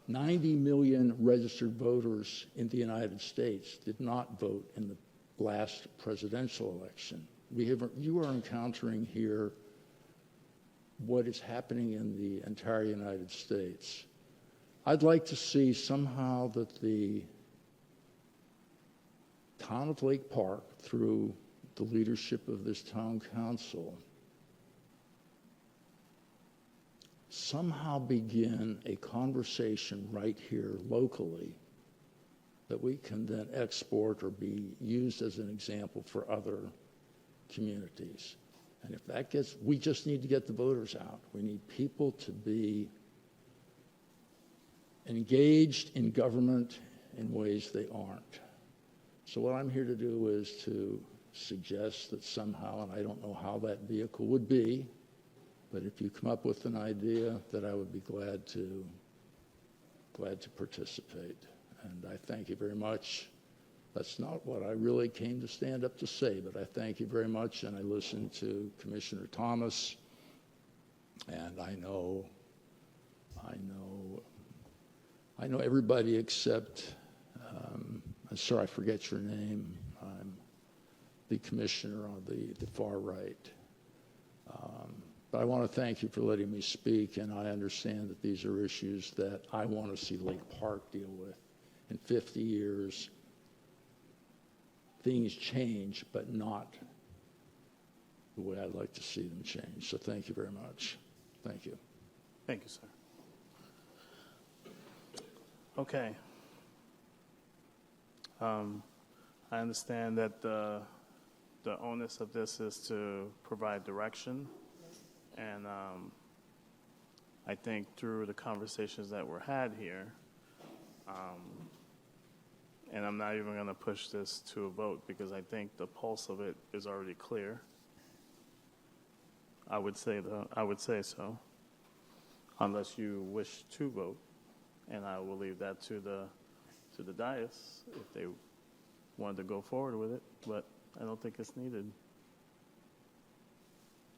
90 million registered voters in the United States did not vote in the last presidential election. You are encountering here what is happening in the entire United States. I'd like to see somehow that the town of Lake Park, through the leadership of this town council, somehow begin a conversation right here locally that we can then export or be used as an example for other communities. And if that we just need to get the voters out. We need people to be engaged in government in ways they aren't. So what I'm here to do is to suggest that somehow, and I don't know how that vehicle would be, but if you come up with an idea, that I would be glad to participate. And I thank you very much. That's not what I really came to stand up to say, but I thank you very much, and I listened to Commissioner Thomas, and I know everybody except, I'm sorry, I forget your name. I'm the commissioner on the far right. But I want to thank you for letting me speak, and I understand that these are issues that I want to see Lake Park deal with. In 50 years, things change, but not the way I'd like to see them change. So thank you very much. Thank you. Thank you, sir. Okay. I understand that the onus of this is to provide direction. And I think through the conversations that were had here, and I'm not even going to push this to a vote because I think the pulse of it is already clear. I would say so, unless you wish to vote, and I will leave that to the dais if they wanted to go forward with it. But I don't think it's needed.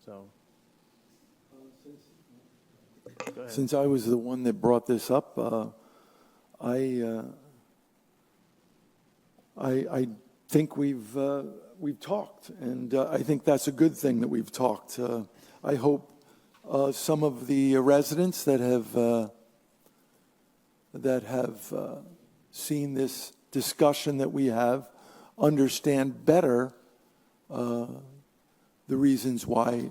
So. Go ahead. Since I was the one that brought this up, I think we've talked, and I think that's a good thing that we've talked. I hope some of the residents that have seen this discussion that we have understand better the reasons why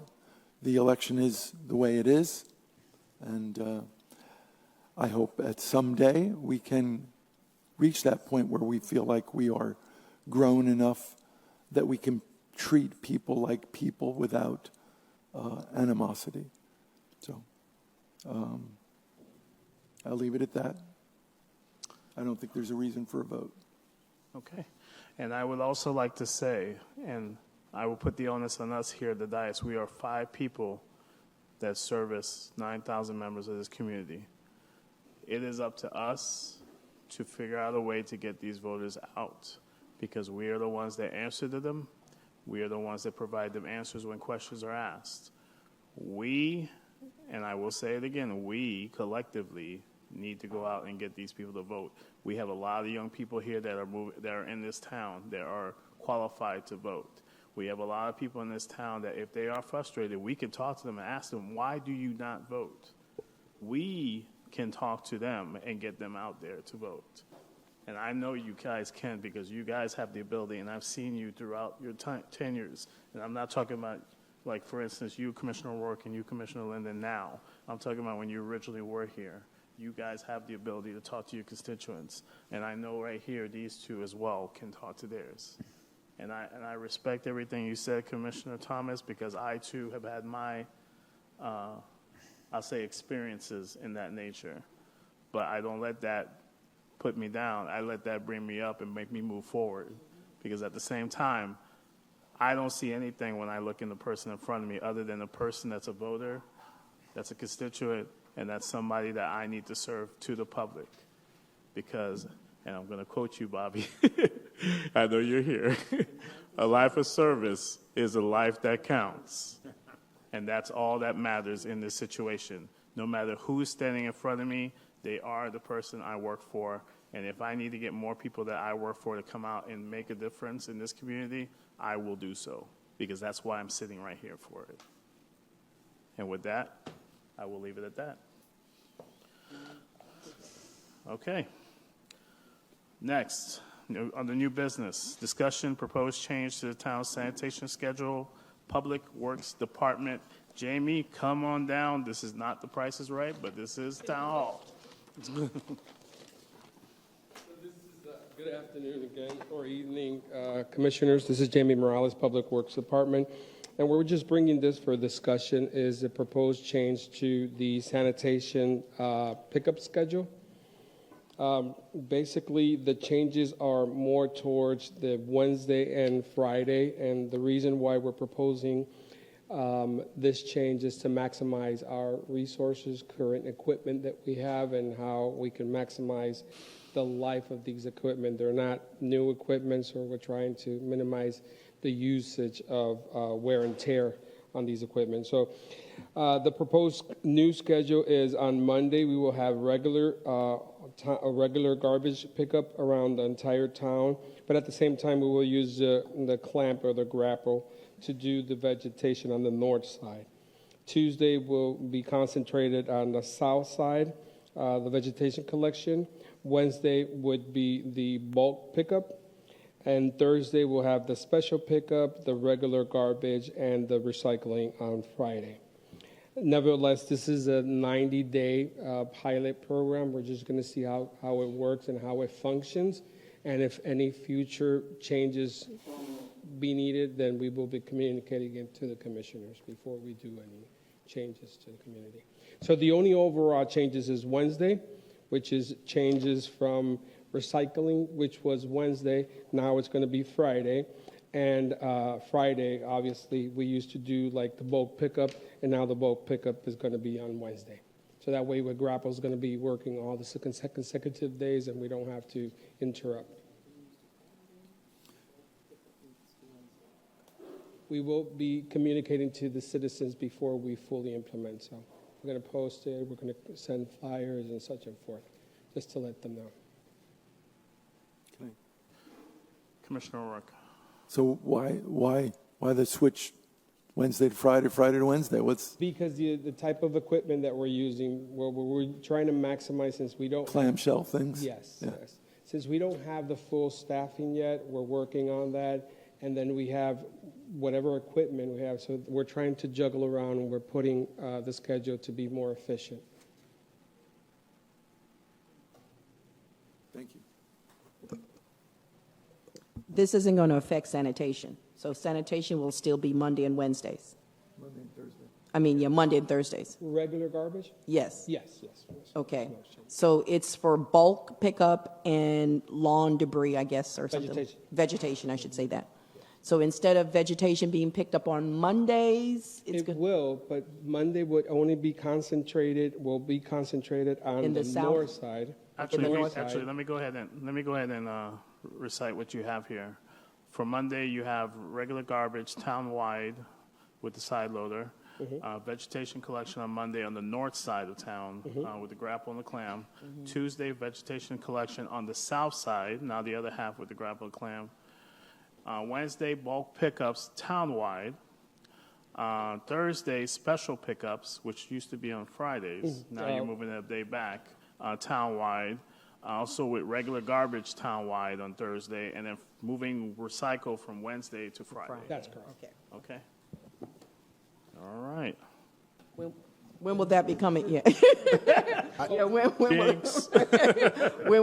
the election is the way it is, and I hope that someday we can reach that point where we feel like we are grown enough that we can treat people like people without animosity. So I'll leave it at that. I don't think there's a reason for a vote. Okay. And I would also like to say, and I will put the onus on us here at the dais, we are 5 people that service 9,000 members of this community. It is up to us to figure out a way to get these voters out, because we are the ones that answer to them. We are the ones that provide them answers when questions are asked. We, and I will say it again, we collectively need to go out and get these people to vote. We have a lot of young people here that are in this town that are qualified to vote. We have a lot of people in this town that if they are frustrated, we can talk to them and ask them, why do you not vote? We can talk to them and get them out there to vote. And I know you guys can, because you guys have the ability, and I've seen you throughout your tenures. And I'm not talking about, like, for instance, you, Commissioner O'Rourke, and you, Commissioner Linden, now. I'm talking about when you originally were here. You guys have the ability to talk to your constituents. And I know right here, these two as well can talk to theirs. And I respect everything you said, Commissioner Thomas, because I, too, have had my, I'll say, experiences in that nature. But I don't let that put me down. I let that bring me up and make me move forward. Because at the same time, I don't see anything when I look in the person in front of me other than a person that's a voter, that's a constituent, and that's somebody that I need to serve to the public. Because, and I'm going to quote you, Bobby, I know you're here, a life of service is a life that counts. And that's all that matters in this situation. No matter who's standing in front of me, they are the person I work for. And if I need to get more people that I work for to come out and make a difference in this community, I will do so, because that's why I'm sitting right here for it. And with that, I will leave it at that. Okay. Next, under new business, discussion, proposed change to the town sanitation schedule, Public Works Department. Jamie, come on down. This is not The Price is Right, but this is Town Hall. Good afternoon again, or evening, Commissioners. This is Jamie Morales, Public Works Department. And we're just bringing this for discussion is the proposed change to the sanitation pickup schedule. Basically, the changes are more towards the Wednesday and Friday, and the reason why we're proposing this change is to maximize our resources, current equipment that we have, and how we can maximize the life of these equipment. They're not new equipment, so we're trying to minimize the usage of wear and tear on these equipment. So the proposed new schedule is on Monday. We will have regular garbage pickup around the entire town, but at the same time, we will use the clamp or the grapple to do the vegetation on the north side. Tuesday will be concentrated on the south side, the vegetation collection. Wednesday would be the bulk pickup. And Thursday, we'll have the special pickup, the regular garbage, and the recycling on Friday. Nevertheless, this is a 90-day pilot program. We're just going to see how it works and how it functions. And if any future changes be needed, then we will be communicating it to the commissioners before we do any changes to the community. So the only overall changes is Wednesday, which is changes from recycling, which was Wednesday. Now it's going to be Friday. And Friday, obviously, we used to do like the bulk pickup, and now the bulk pickup is going to be on Wednesday. So that way, Grapple is going to be working all the consecutive days, and we don't have to interrupt. We will be communicating to the citizens before we fully implement. So we're going to post it, we're going to send flyers and such and forth, just to let them know. Okay. Commissioner O'Rourke. So why the switch Wednesday to Friday, Friday to Wednesday? What's Because the type of equipment that we're using, we're trying to maximize since we don't... Clamshell things? Yes, Yeah. yes. Since we don't have the full staffing yet, we're working on that. And then we have whatever equipment we have. So we're trying to juggle around, and we're putting the schedule to be more efficient. Thank you. This isn't going to affect sanitation. So sanitation will still be Monday and Wednesdays. Monday and Thursday. Monday and Thursdays. Regular garbage? Yes. Yes. Okay. So it's for bulk pickup and lawn debris, I guess, or something. Vegetation. Vegetation, I should say that. So instead of vegetation being picked up on Mondays, It will, but Monday would only be concentrated, will be concentrated on In the the south? north side. Actually, north let me go ahead and recite what you have here. For Monday, you have regular garbage town-wide with the side loader. Vegetation collection on Monday on the north side of town with the grapple and the clam. Tuesday, vegetation collection on the south side, now the other half with the grapple and clam. Wednesday, bulk pickups town-wide. Thursday, special pickups, which used to be on Fridays. Now you're moving that day back, town-wide. Also with regular garbage town-wide on Thursday, and then moving recycle from Wednesday to Friday. That's correct. Okay. All right. When will that become it? Yeah. Yeah, when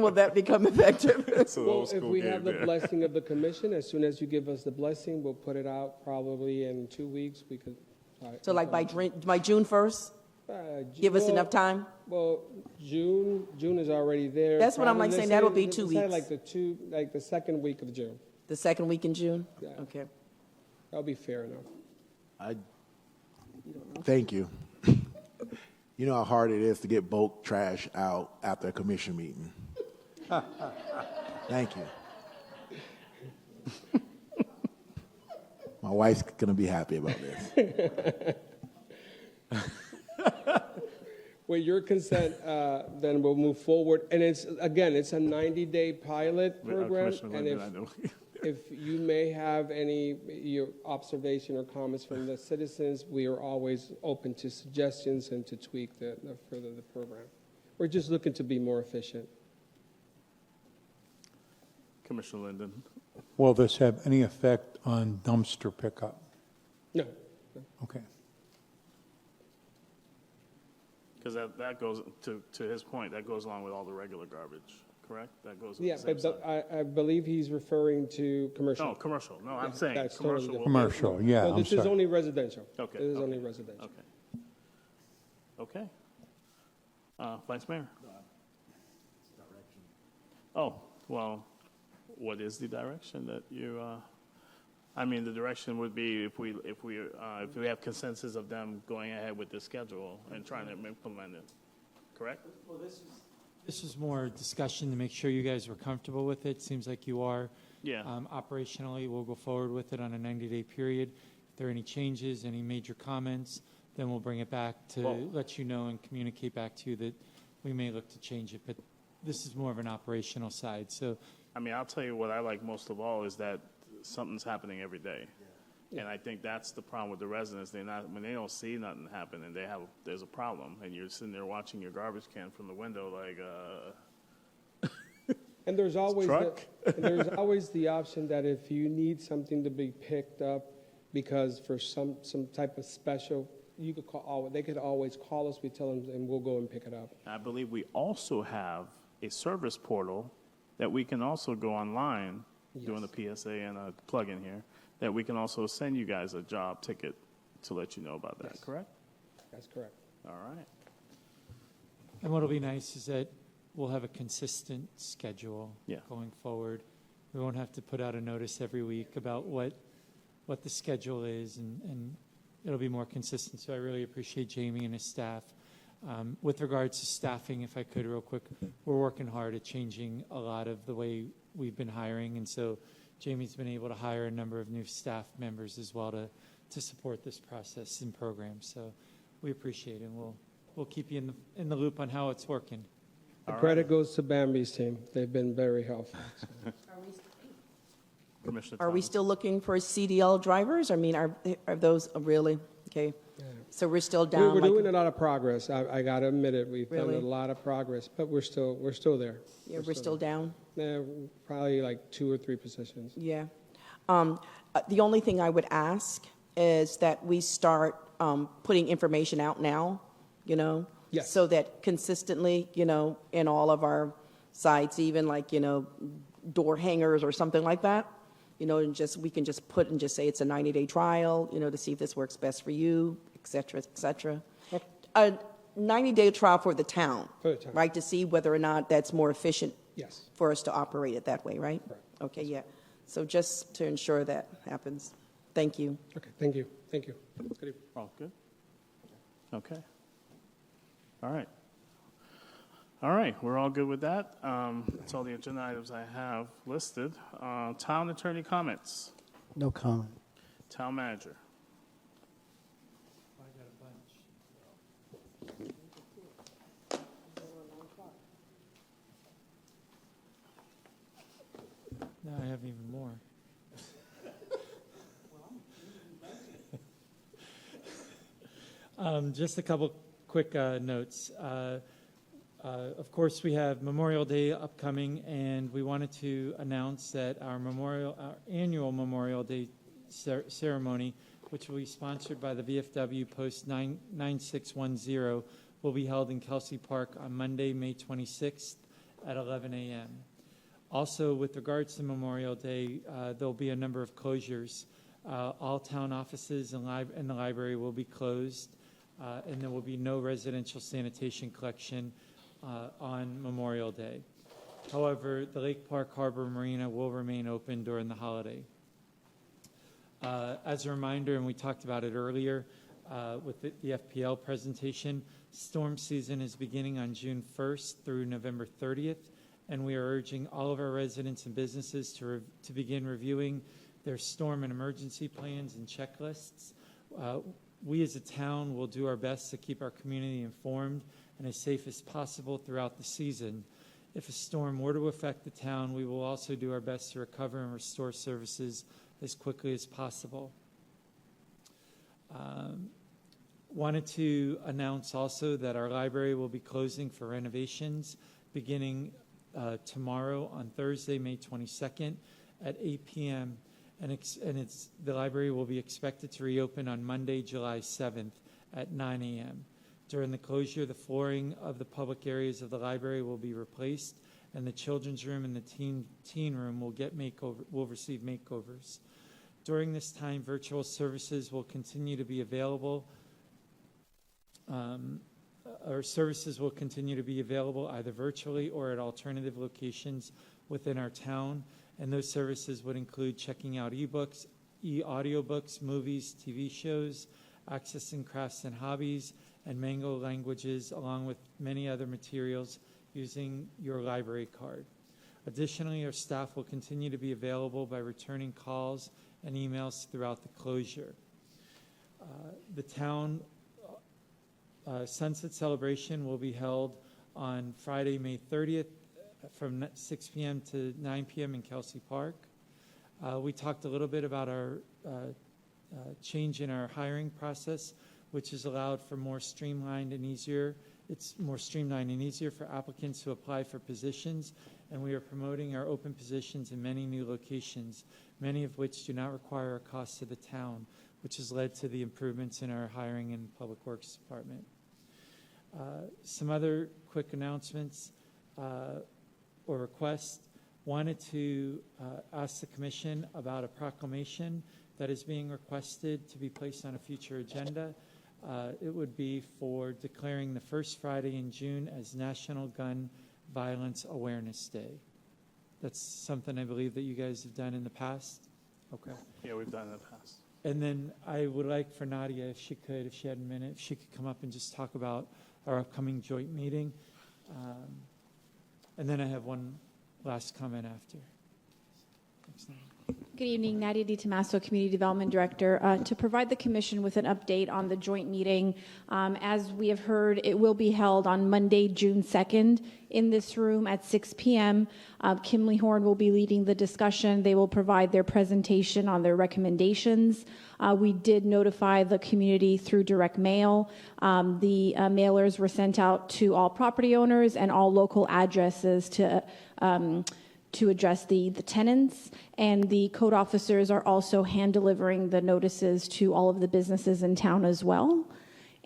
will that become effective? Well, if we have the blessing of the commission, as soon as you give us the blessing, we'll put it out probably in 2 weeks. We could. So like by June 1st? Give us enough time? Well, June is already there. That's what I'm Probably, saying, let's that'll say- be 2 let's say weeks. like the second week of June. The second week in June? Yeah. Okay. That'll be fair enough. Thank you. You know how hard it is to get bulk trash out after a commission meeting. Thank you. My wife's going to be happy about this. With your consent, then we'll move forward. And it's a 90-day pilot program. Commissioner And Linden, I know. if you may have any your observation or comments from the citizens, we are always open to suggestions and to tweak the program. We're just looking to be more efficient. Commissioner Linden. Will this have any effect on dumpster pickup? No. Okay. Because that goes, to his point, that goes along with all the regular garbage, correct? That goes with Yeah, the same but side. I believe he's referring to commercial. No, commercial. No, I'm Yeah, saying that's commercial. totally will- Commercial, yeah, No, I'm this is sorry. only residential. Okay. This is okay, only residential. Okay. Vice Mayor? Oh, well, what is the direction that you, the direction would be if we have consensus of them going ahead with the schedule and trying to implement it, correct? Well, this is more discussion to make sure you guys were comfortable with it. Seems like you are. Yeah. Operationally, we'll go forward with it on a 90-day period. If there are any changes, any major comments, then we'll bring it back to let you know and communicate back to you that we may look to change it. But this is more of an operational side. So, I'll tell you what I like most of all is that something's happening every day. Yeah. And I think that's the problem with the residents. When they don't see nothing happen and there's a problem, and you're sitting there watching your garbage can from the window like, And there's always truck? there's always the option that if you need something to be picked up because for some type of special, you could call. They could always call us. We tell them, and we'll go and pick it up. I believe we also have a service portal that we can also go online, doing the PSA and a plug-in here, that we can also send you guys a job ticket to let you know about that, correct? That's correct. All right. and what'll be nice is that we'll have a consistent schedule going forward. We won't have to put out a notice every week about what the schedule is, and it'll be more consistent. So I really appreciate Jamie and his staff. With regards to staffing, if I could real quick, we're working hard at changing a lot of the way we've been hiring, and so Jamie's been able to hire a number of new staff members as well to support this process and program. So we appreciate it, and we'll keep you in the loop on how it's working. The credit goes to Bambi's team. They've been very helpful. Are we still looking for CDL drivers? Are those really? Okay. So we're still down. We're doing a lot of progress. I got to admit it. We've done Really? a lot of progress, but we're still there. Yeah, we're still down. Yeah, probably like 2 or 3 positions. Yeah. The only thing I would ask is that we start putting information out now, Yes. so that consistently, in all of our sites, even like, door hangers or something like that, and we can just put and just say it's a 90-day trial, to see if this works best for you, et cetera, et cetera. A 90-day trial for the town, For the town. right, to see whether or not that's more efficient Yes. for us to operate it that way, right? Okay, yeah. So just to ensure that happens. Thank you. Okay, thank you. Thank you. Good evening. All good? Okay. All right. All right, we're all good with that. That's all the agenda items I have listed. Town attorney comments. No comment. Town manager. Now I have even more. Just a couple quick notes. Of course, we have Memorial Day upcoming, and we wanted to announce that our annual Memorial Day ceremony, which will be sponsored by the VFW Post 9610, will be held in Kelsey Park on Monday, May 26th at 11 a.m. Also, with regards to Memorial Day, there'll be a number of closures. All town offices and the library will be closed, and there will be no residential sanitation collection on Memorial Day. However, the Lake Park Harbor Marina will remain open during the holiday. As a reminder, and we talked about it earlier with the FPL presentation, storm season is beginning on June 1st through November 30th, and we are urging all of our residents and businesses to begin reviewing their storm and emergency plans and checklists. We as a town will do our best to keep our community informed and as safe as possible throughout the season. If a storm were to affect the town, we will also do our best to recover and restore services as quickly as possible. Wanted to announce also that our library will be closing for renovations beginning tomorrow on Thursday, May 22nd at 8 p.m. The library will be expected to reopen on Monday, July 7th at 9 a.m. During the closure, the flooring of the public areas of the library will be replaced, and the children's room and the teen room will receive makeovers. During this time, virtual services will continue to be available. Our services will continue to be available either virtually or at alternative locations within our town, and those services would include checking out ebooks, e-audiobooks, movies, TV shows, accessing crafts and hobbies, and Mango languages, along with many other materials using your library card. Additionally, our staff will continue to be available by returning calls and emails throughout the closure. The town Sunset Celebration will be held on Friday, May 30th from 6 p.m. to 9 p.m. in Kelsey Park. We talked a little bit about our change in our hiring process, which has allowed for more streamlined and easier. It's more streamlined and easier for applicants to apply for positions, and we are promoting our open positions in many new locations, many of which do not require a cost to the town, which has led to the improvements in our hiring and Public Works Department. Some other quick announcements or requests. Wanted to ask the Commission about a proclamation that is being requested to be placed on a future agenda. It would be for declaring the first Friday in June as National Gun Violence Awareness Day. That's something I believe that you guys have done in the past. Okay. Yeah, we've done in the past. And then I would like for Nadia, if she had a minute, if she could come up and just talk about our upcoming joint meeting. And then I have one last comment after. Thanks, Nadia. Good evening, Nadia DiTomaso, Community Development Director. To provide the Commission with an update on the joint meeting, as we have heard, it will be held on Monday, June 2nd in this room at 6 p.m. Kimley Horn will be leading the discussion. They will provide their presentation on their recommendations. We did notify the community through direct mail. The mailers were sent out to all property owners and all local addresses to address the tenants, and the code officers are also hand delivering the notices to all of the businesses in town as well.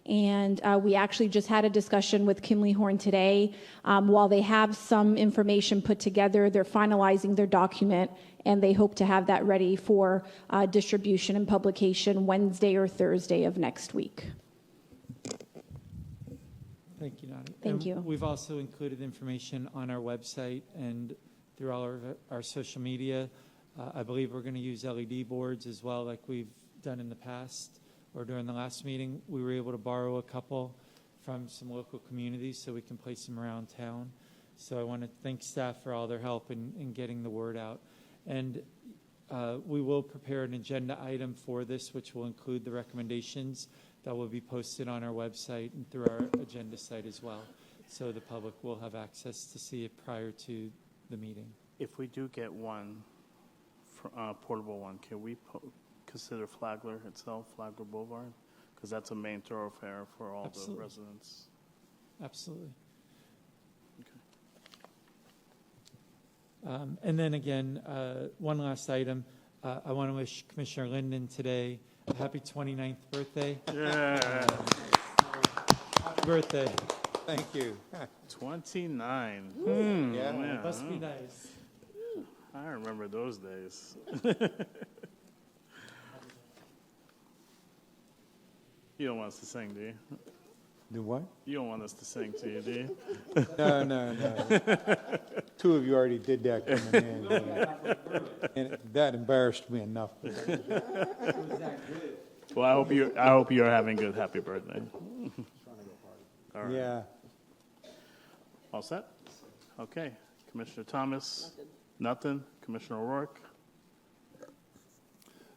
And we actually just had a discussion with Kimley Horn today. While they have some information put together, they're finalizing their document, and they hope to have that ready for distribution and publication Wednesday or Thursday of next week. Thank you, Nadia. Thank And you. We've also included information on our website and through all of our social media. I believe we're going to use LED boards as well, like we've done in the past, or during the last meeting. We were able to borrow a couple from some local communities so we can place them around town. So I want to thank staff for all their help in getting the word out. And we will prepare an agenda item for this, which will include the recommendations that will be posted on our website and through our agenda site as well. So the public will have access to see it prior to the meeting. If we do get one, portable one, can we consider Flagler itself, Flagler Boulevard? Because that's a main thoroughfare for all Absolutely. the residents. Absolutely. And then again, one last item. I want to wish Commissioner Linden today a happy 29th birthday. Yeah. Happy birthday. Thank you. 29. Yeah, man. Must be nice. I remember those days. You don't want us to sing, do you? Do what? You don't want us to sing to you, do you? No. Two of you already did that coming in. And that embarrassed me enough. Well, I hope you're having a good happy birthday. All right. Yeah. All set? Okay. Commissioner Thomas? Nothing. Commissioner O'Rourke?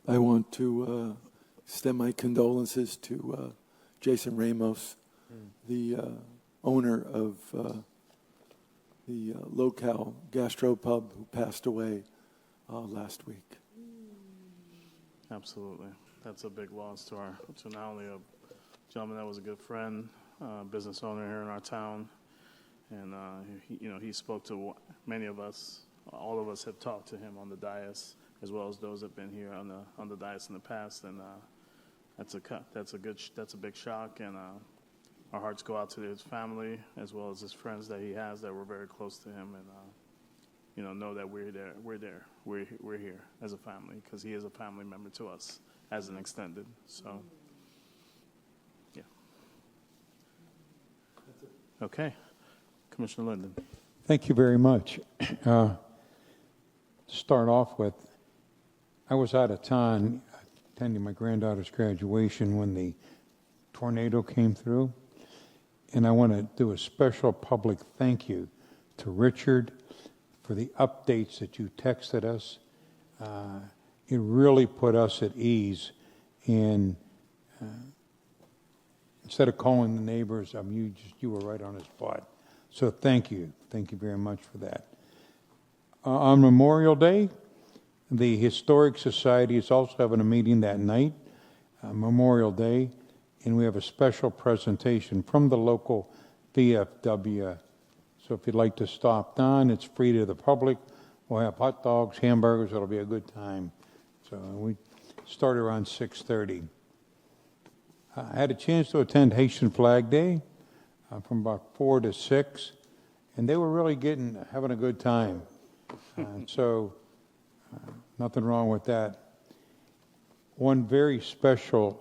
I want to extend my condolences to Jason Ramos, the owner of the Locale Gastropub, who passed away last week. Absolutely. That's a big loss to not only a gentleman that was a good friend, business owner here in our town, and he spoke to many of us. All of us have talked to him on the dais, as well as those that have been here on the dais in the past, and that's a big shock, and our hearts go out to his family as well as his friends that he has that were very close to him, and know that we're here as a family, because he is a family member to us as an extended. So, yeah. Okay, Commissioner Linden. Thank you very much. To start off with, I was out of town attending my granddaughter's graduation when the tornado came through, and I want to do a special public thank you to Richard for the updates that you texted us. It really put us at ease, and instead of calling the neighbors, you were right on the spot. So thank you very much for that. On Memorial Day, the Historic Society is also having a meeting that night, Memorial Day, and we have a special presentation from the local VFW. So if you'd like to stop down, it's free to the public. We'll have hot dogs, hamburgers. It'll be a good time. So we start around 6:30. I had a chance to attend Haitian Flag Day from about 4 to 6, and they were really having a good time. So nothing wrong with that. One very special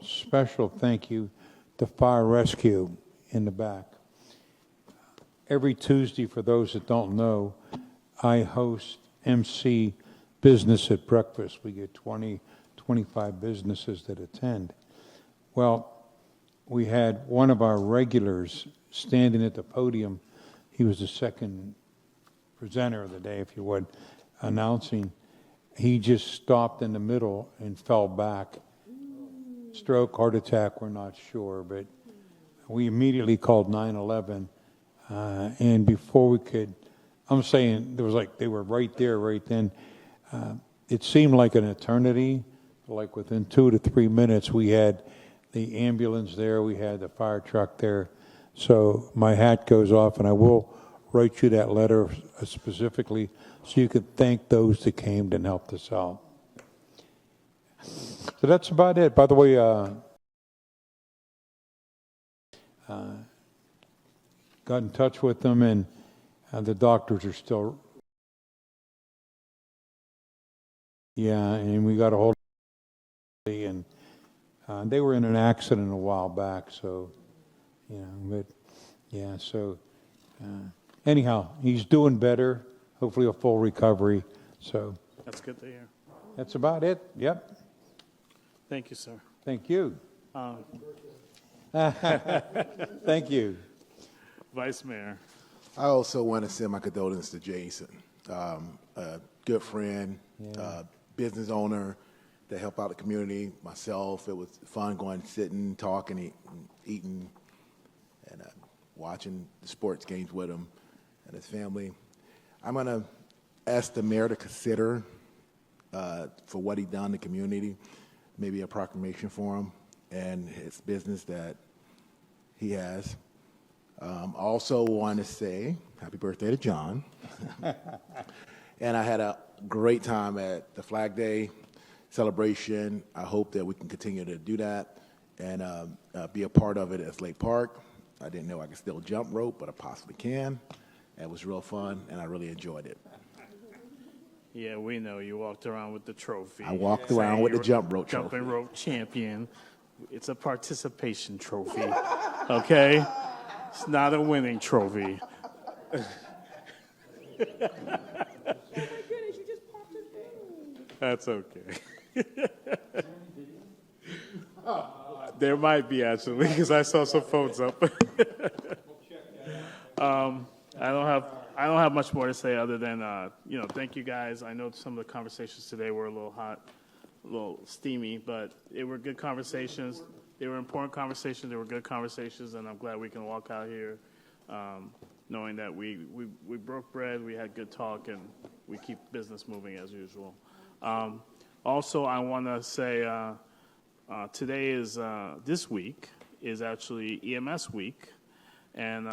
thank you to Fire Rescue in the back. Every Tuesday, for those that don't know, I host MC Business at Breakfast. We get 25 businesses that attend. Well, we had one of our regulars standing at the podium. He was the second presenter of the day, if you would, announcing. He just stopped in the middle and fell back. Stroke, heart attack, we're not sure, but we immediately called 911. And before we could, I'm saying, they were right there, right then. It seemed like an eternity. Like within 2 to 3 minutes, we had the ambulance there, we had the fire truck there. So my hat goes off, and I will write you that letter specifically so you could thank those that came and helped us out. So that's about it. By the way, got in touch with them, and the doctors are still, and we got a hold of them, and they were in an accident a while back, so, but Yeah, so anyhow, he's doing better, hopefully a full recovery. So That's good to hear. that's about it. Yep. Thank you, sir. Thank you. Um, Thank you. Vice Mayor. I also want to send my condolences to Jason, a good friend, business owner that helped out the community. Myself, it was fun going, sitting, talking, eating, and watching the sports games with him and his family. I'm going to ask the mayor to consider for what he done in the community, maybe a proclamation for him and his business that he has. Also want to say happy birthday to John. And I had a great time at the Flag Day celebration. I hope that we can continue to do that and be a part of it at Lake Park. I didn't know I could still jump rope, but I possibly can. It was real fun, and I really enjoyed it. Yeah, we know you walked around with the trophy. I walked around with the jump rope trophy. Jumping rope champion. It's a participation trophy, okay? It's not a winning trophy. That's okay. There might be, actually, because I saw some phones up. I don't have much more to say other than thank you guys. I know some of the conversations today were a little hot, a little steamy, but they were good conversations. They were important conversations. They were good conversations, and I'm glad we can walk out here knowing that we broke bread, we had good talk, and we keep business moving as usual. Also, I want to say today is this week is actually EMS week, and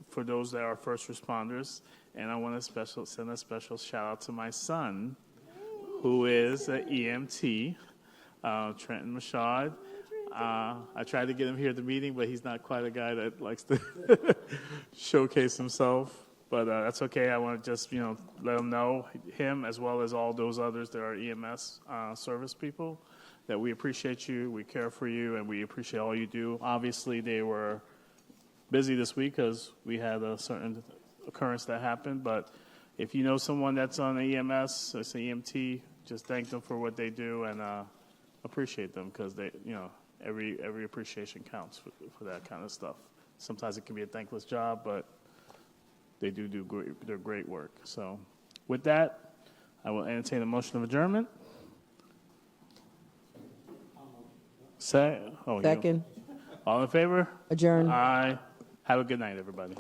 for those that are first responders, and I want to send a special shout out to my son, who is an EMT, Trenton Mashad. I tried to get him here at the meeting, but he's not quite a guy that likes to showcase himself. But that's okay. I want to just let him know, him as well as all those others that are EMS service people, that we appreciate you, we care for you, and we appreciate all you do. Obviously, they were busy this week because we had a certain occurrence that happened. But if you know someone that's on the EMS, it's an EMT, just thank them for what they do and appreciate them because they, every appreciation counts for that kind of stuff. Sometimes it can be a thankless job, but they do their great work. So with that, I will entertain a motion of adjournment. Second. All in favor? Adjourn. Aye. Have a good night, everybody.